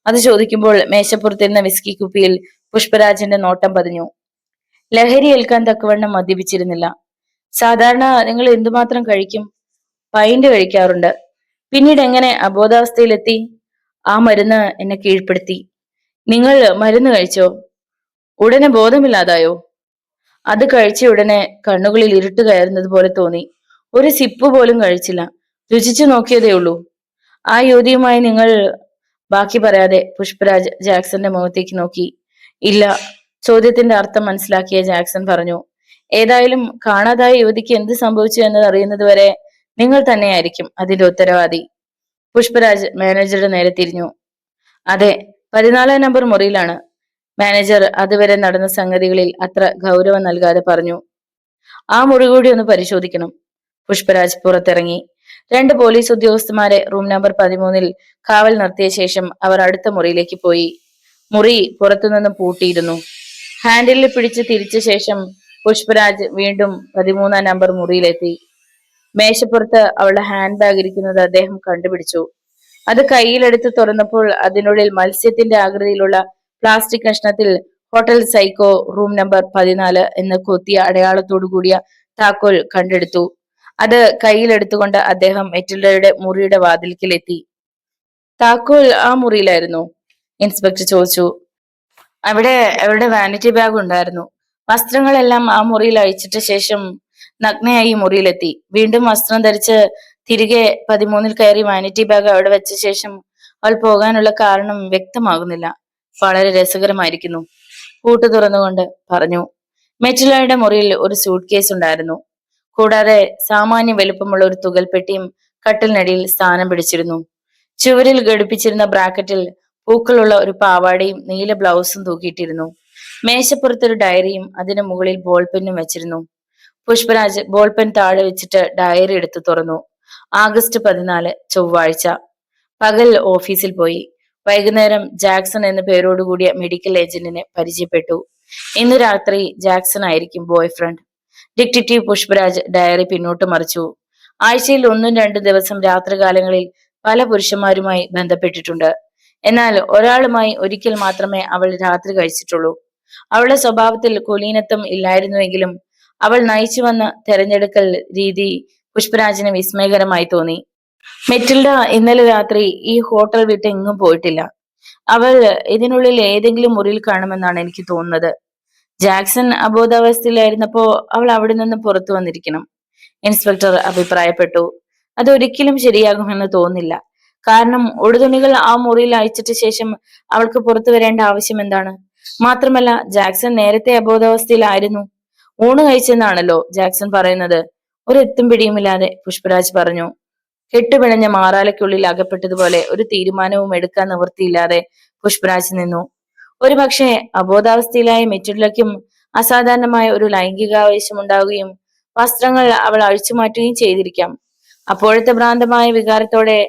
അത് ചോദിക്കുമ്പോൾ മേശപ്പുറത്തിരുന്ന വിസ്കി കുപ്പിയിൽ പുഷ്പരാജിന്റെ നോട്ടം പതിഞ്ഞു. ലഹരി ഏൽക്കാൻ തക്കവണ്ണം മദ്യപിച്ചിരുന്നില്ല. സാധാരണ നിങ്ങൾ എന്തുമാത്രം കഴിക്കും? പൈന്റ് കഴിക്കാറുണ്ട്. പിന്നീട് എങ്ങനെ അബോധാവസ്ഥയിലെത്തി? ആ മരുന്ന് എന്നെ കീഴ്പ്പെടുത്തി. നിങ്ങൾ മരുന്ന് കഴിച്ചോ? ഉടനെ ബോധമില്ലാതായോ? അത് കഴിച്ച ഉടനെ കണ്ണുകളിൽ ഇരുട്ട് കയറുന്നത് പോലെ തോന്നി. ഒരു സിപ്പ് പോലും കഴിച്ചില്ല. രുചിച്ചു നോക്കിയതേ ഉള്ളൂ. ആ യുവതിയുമായി നിങ്ങൾ... ബാക്കി പറയാതെ പുഷ്പരാജ് ജാക്സന്റെ മുഖത്തേക്ക് നോക്കി. ഇല്ല. ചോദ്യത്തിന്റെ അർത്ഥം മനസ്സിലാക്കിയ ജാക്സൺ പറഞ്ഞു. ഏതായാലും കാണാതായ യുവതിക്ക് എന്ത് സംഭവിച്ചു എന്നത് അറിയുന്നത് വരെ നിങ്ങൾ തന്നെയായിരിക്കും അതിന്റെ ഉത്തരവാദി. പുഷ്പരാജ് മാനേജറുടെ നേരെ തിരിഞ്ഞു. അതെ, 14 നമ്പർ മുറിയിലാണ്. മാനേജർ അതുവരെ നടന്ന സംഗതികളിൽ അത്ര ഗൗരവം നൽകാതെ പറഞ്ഞു. ആ മുറി കൂടി ഒന്ന് പരിശോധിക്കണം. പുഷ്പരാജ് പുറത്തിറങ്ങി. 2 പോലീസ് ഉദ്യോഗസ്ഥന്മാരെ റൂം നമ്പർ 13-ൽ കാവൽ നിർത്തിയ ശേഷം അവർ അടുത്ത മുറിയിലേക്ക് പോയി. മുറി പുറത്തുനിന്ന് പൂട്ടിയിരുന്നു. ഹാൻഡിലിൽ പിടിച്ച് തിരിച്ച ശേഷം പുഷ്പരാജ് വീണ്ടും 13-ാം നമ്പർ മുറിയിലെത്തി. മേശപ്പുറത്ത് അവളുടെ ഹാൻഡ് ബാഗ് ഇരിക്കുന്നത് അദ്ദേഹം കണ്ടുപിടിച്ചു. അത് കയ്യിലെടുത്ത് തുറന്നപ്പോൾ അതിനുള്ളിൽ മത്സ്യത്തിന്റെ ആകൃതിയിലുള്ള പ്ലാസ്റ്റിക് കഷ്ണത്തിൽ ഹോട്ടൽ സൈക്കോ റൂം നമ്പർ 14 എന്ന് കൊത്തിയ അടയാളത്തോടു കൂടിയ താക്കോൽ കണ്ടെടുത്തു. അത് കയ്യിലെടുത്തുകൊണ്ട് അദ്ദേഹം മെറ്റിൽഡയുടെ മുറിയുടെ വാതിൽക്കലെത്തി. താക്കോൽ ആ മുറിയിലായിരുന്നു? ഇൻസ്പെക്ടർ ചോദിച്ചു. അവിടെ അവരുടെ വാനിറ്റി ബാഗ് ഉണ്ടായിരുന്നു. വസ്ത്രങ്ങളെല്ലാം ആ മുറിയിൽ അഴിച്ചിട്ട ശേഷം നഗ്നയായി മുറിയിലെത്തി. വീണ്ടും വസ്ത്രം ധരിച്ച് തിരികെ 13-ൽ കയറി വാനിറ്റി ബാഗ് അവിടെ വെച്ച ശേഷം അവൾ പോകാനുള്ള കാരണം വ്യക്തമാകുന്നില്ല. വളരെ രസകരമായിരിക്കുന്നു, പൂട്ട് തുറന്നുകൊണ്ട് പറഞ്ഞു. മെറ്റിലയുടെ മുറിയിൽ ഒരു സൂട്ട് കേസ് ഉണ്ടായിരുന്നു. കൂടാതെ സാമാന്യ വലുപ്പമുള്ള ഒരു തുകൽപ്പെട്ടിയും കട്ടിലിനടിയിൽ സ്ഥാനം പിടിച്ചിരുന്നു. ചുവരിൽ ഘടിപ്പിച്ചിരുന്ന ബ്രാക്കറ്റിൽ പൂക്കളുള്ള ഒരു പാവാടയും നീല ബ്ലൗസും തൂക്കിയിട്ടിരുന്നു. മേശപ്പുറത്തൊരു ഡയറിയും അതിന് മുകളിൽ ബോൾ പെന്നും വെച്ചിരുന്നു. പുഷ്പരാജ് ബോൾ പെൻ താഴെ വെച്ചിട്ട് ഡയറി എടുത്തു തുറന്നു. ആഗസ്റ്റ് 14 ചൊവ്വാഴ്ച. പകൽ ഓഫീസിൽ പോയി. വൈകുന്നേരം ജാക്സൺ എന്ന പേരോടുകൂടിയ മെഡിക്കൽ ഏജന്റിനെ പരിചയപ്പെട്ടു. ഇന്ന് രാത്രി ജാക്സൺ ആയിരിക്കും boyfriend. Detective Pushparaj diary പിന്നോട്ട് മറിച്ചു. ആഴ്ചയിൽ 1-2 ദിവസം രാത്രികാലങ്ങളിൽ പല പുരുഷന്മാരുമായി ബന്ധപ്പെട്ടിട്ടുണ്ട്. എന്നാൽ ഒരാളുമായി ഒരിക്കൽ മാത്രമേ അവൾ രാത്രി കഴിച്ചിട്ടുള്ളൂ. അവളുടെ സ്വഭാവത്തിൽ കുലീനത്വം ഇല്ലായിരുന്നുവെങ്കിലും അവൾ നയിച്ചു വന്ന തെരഞ്ഞെടുക്കൽ രീതി പുഷ്പരാജിന് വിസ്മയകരമായി തോന്നി. മെറ്റിൽഡ ഇന്നലെ രാത്രി ഈ ഹോട്ടൽ വിട്ട് എങ്ങും പോയിട്ടില്ല. അവൾ ഇതിനുള്ളിൽ ഏതെങ്കിലും മുറിയിൽ കാണുമെന്നാണ് എനിക്ക് തോന്നുന്നത്. ജാക്സൺ അബോധാവസ്ഥയിലായിരുന്നപ്പോ അവൾ അവിടെ നിന്ന് പുറത്തു വന്നിരിക്കണം. ഇൻസ്പെക്ടർ അഭിപ്രായപ്പെട്ടു. അതൊരിക്കലും ശരിയാകുമെന്ന് തോന്നില്ല. കാരണം ഉടുതുണികൾ ആ മുറിയിൽ അയച്ചിട്ട ശേഷം അവൾക്ക് പുറത്തു വരേണ്ട ആവശ്യം എന്താണ്? മാത്രമല്ല ജാക്സൺ നേരത്തെ അബോധാവസ്ഥയിലായിരുന്നു. ഊണ് കഴിച്ചെന്നാണല്ലോ ജാക്സൺ പറയുന്നത്. ഒരു എത്തും പിടിയുമില്ലാതെ പുഷ്പരാജ് പറഞ്ഞു. കെട്ടുപിണഞ്ഞ മാറാലയ്ക്കുള്ളിൽ അകപ്പെട്ടതുപോലെ ഒരു തീരുമാനവും എടുക്കാൻ നിവൃത്തിയില്ലാതെ പുഷ്പരാജ് നിന്നു. ഒരു പക്ഷേ അബോധാവസ്ഥയിലായ മെറ്റിലയ്ക്കും അസാധാരണമായ ഒരു ലൈംഗികാവേശം ഉണ്ടാവുകയും വസ്ത്രങ്ങൾ അവൾ അഴിച്ചുമാറ്റുകയും ചെയ്തിരിക്കാം. അപ്പോഴത്തെ ഭ്രാന്തമായ വികാരത്തോടെ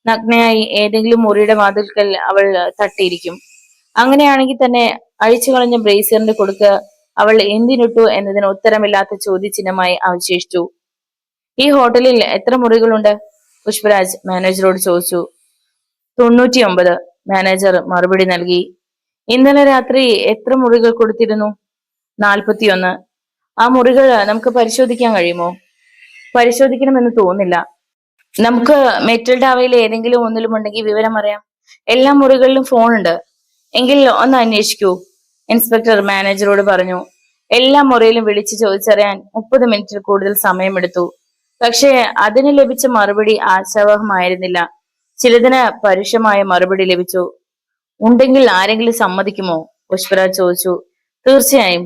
നഗ്നയായി ഏതെങ്കിലും മുറിയുടെ വാതിൽക്കൽ അവൾ തട്ടിയിരിക്കും. അങ്ങനെയാണെങ്കിൽ തന്നെ അഴിച്ചു കളഞ്ഞ ബ്രേസിയറിന്റെ കൊടുക്ക് അവൾ എന്തിനിട്ടു എന്നതിന് ഉത്തരമില്ലാത്ത ചോദ്യചിഹ്നമായി അവശേഷിച്ചു. ഈ ഹോട്ടലിൽ എത്ര മുറികളുണ്ട്? പുഷ്പരാജ് മാനേജറോട് ചോദിച്ചു. 99. മാനേജർ മറുപടി നൽകി. ഇന്നലെ രാത്രി എത്ര മുറികൾ കൊടുത്തിരുന്നു? 41. ആ മുറികൾ നമുക്ക് പരിശോധിക്കാൻ കഴിയുമോ? പരിശോധിക്കണമെന്ന് തോന്നില്ല. നമുക്ക് മെറ്റിൽഡാവയിൽ ഏതെങ്കിലും ഒന്നിലും ഉണ്ടെങ്കിൽ വിവരം അറിയാം. എല്ലാ മുറികളിലും ഫോൺ ഉണ്ട്. എങ്കിൽ ഒന്ന് അന്വേഷിക്കൂ, ഇൻസ്പെക്ടർ മാനേജറോട് പറഞ്ഞു. എല്ലാ മുറിയിലും വിളിച്ചു ചോദിച്ചറിയാൻ 30 മിനിറ്റിൽ കൂടുതൽ സമയമെടുത്തു. പക്ഷേ അതിന് ലഭിച്ച മറുപടി ആശാവഹമായിരുന്നില്ല. ചിലതിന് പരുഷമായ മറുപടി ലഭിച്ചു. ഉണ്ടെങ്കിൽ ആരെങ്കിലും സമ്മതിക്കുമോ? പുഷ്പരാജ് ചോദിച്ചു. തീർച്ചയായും.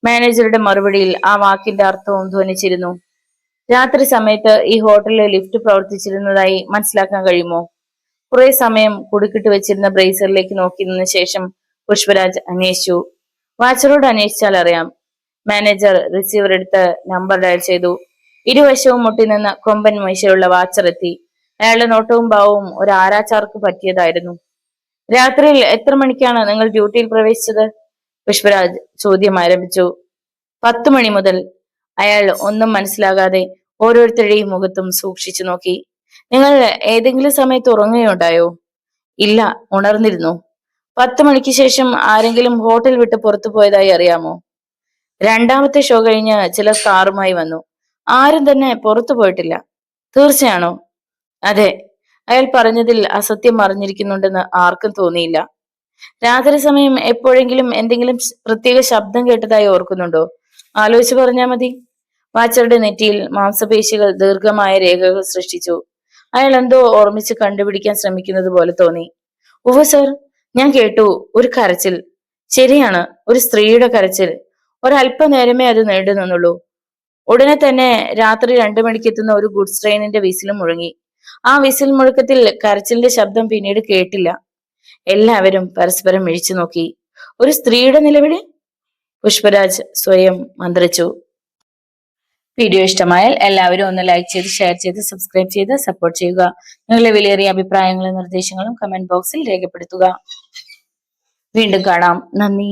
മാനേജറുടെ മറുപടിയിൽ ആ വാക്കിന്റെ അർത്ഥവും ധ്വനിച്ചിരുന്നു. രാത്രി സമയത്ത് ഈ ഹോട്ടലിലെ ലിഫ്റ്റ് പ്രവർത്തിച്ചിരുന്നതായി മനസ്സിലാക്കാൻ കഴിയുമോ? കുറെ സമയം കുടുക്കിട്ട് വെച്ചിരുന്ന ബ്രേസറിലേക്ക് നോക്കി നിന്ന ശേഷം പുഷ്പരാജ് അന്വേഷിച്ചു. വാച്ചറോട് അന്വേഷിച്ചാൽ അറിയാം. മാനേജർ റിസീവർ എടുത്ത് നമ്പർ ഡയൽ ചെയ്തു. ഇരുവശവും മുട്ടിനിന്ന കൊമ്പൻ മീശയുള്ള വാച്ചർ എത്തി. അയാളുടെ നോട്ടവും ഭാവവും ഒരു ആരാച്ചാർക്ക് പറ്റിയതായിരുന്നു. രാത്രിയിൽ എത്ര മണിക്കാണ് നിങ്ങൾ ഡ്യൂട്ടിയിൽ പ്രവേശിച്ചത്? പുഷ്പരാജ് ചോദ്യം ആരംഭിച്ചു. 10 മണി മുതൽ. അയാൾ ഒന്നും മനസ്സിലാകാതെ ഓരോരുത്തരുടെയും മുഖത്തും സൂക്ഷിച്ചു നോക്കി. നിങ്ങൾ ഏതെങ്കിലും സമയത്ത് ഉറങ്ങുകയുണ്ടായോ? ഇല്ല, ഉണർന്നിരുന്നു. 10 മണിക്ക് ശേഷം ആരെങ്കിലും ഹോട്ടൽ വിട്ട് പുറത്തു പോയതായി അറിയാമോ? രണ്ടാമത്തെ ഷോ കഴിഞ്ഞ് ചിലർ കാറുമായി വന്നു. ആരും തന്നെ പുറത്തു പോയിട്ടില്ല. തീർച്ചയാണോ? അതെ. അയാൾ പറഞ്ഞതിൽ അസത്യം മറിഞ്ഞിരിക്കുന്നുണ്ടെന്ന് ആർക്കും തോന്നിയില്ല. രാത്രി സമയം എപ്പോഴെങ്കിലും എന്തെങ്കിലും പ്രത്യേക ശബ്ദം കേട്ടതായി ഓർക്കുന്നുണ്ടോ? ആലോചിച്ച് പറഞ്ഞാൽ മതി. വാച്ചറുടെ നെറ്റിയിൽ മാംസപേശികൾ ദീർഘമായ രേഖകൾ സൃഷ്ടിച്ചു. അയാൾ എന്തോ ഓർമ്മിച്ച് കണ്ടുപിടിക്കാൻ ശ്രമിക്കുന്നത് പോലെ തോന്നി. ഉവ്വ് സർ, ഞാൻ കേട്ടു. ഒരു കരച്ചിൽ. ശരിയാണ്, ഒരു സ്ത്രീയുടെ കരച്ചിൽ. ഒരല്പനേരമേ അത് നീണ്ടു നിന്നുള്ളൂ. ഉടനെ തന്നെ രാത്രി 2 മണിക്ക് എത്തുന്ന ഒരു ഗുഡ്സ് ട്രെയിനിന്റെ വിസിലും മുഴങ്ങി. ആ വിസിൽ മുഴക്കത്തിൽ കരച്ചിലിന്റെ ശബ്ദം പിന്നീട് കേട്ടില്ല. എല്ലാവരും പരസ്പരം മിഴിച്ചു നോക്കി. ഒരു സ്ത്രീയുടെ നിലവിളി? പുഷ്പരാജ് സ്വയം മന്ത്രിച്ചു. വീഡിയോ ഇഷ്ടമായാൽ എല്ലാവരും ഒന്ന് ലൈക്ക് ചെയ്ത്, ഷെയർ ചെയ്ത്, സബ്സ്ക്രൈബ് ചെയ്ത് സപ്പോർട്ട് ചെയ്യുക. നിങ്ങളുടെ വിലയേറിയ അഭിപ്രായങ്ങളും നിർദ്ദേശങ്ങളും കമന്റ് ബോക്സിൽ രേഖപ്പെടുത്തുക. വീണ്ടും കാണാം. നന്ദി.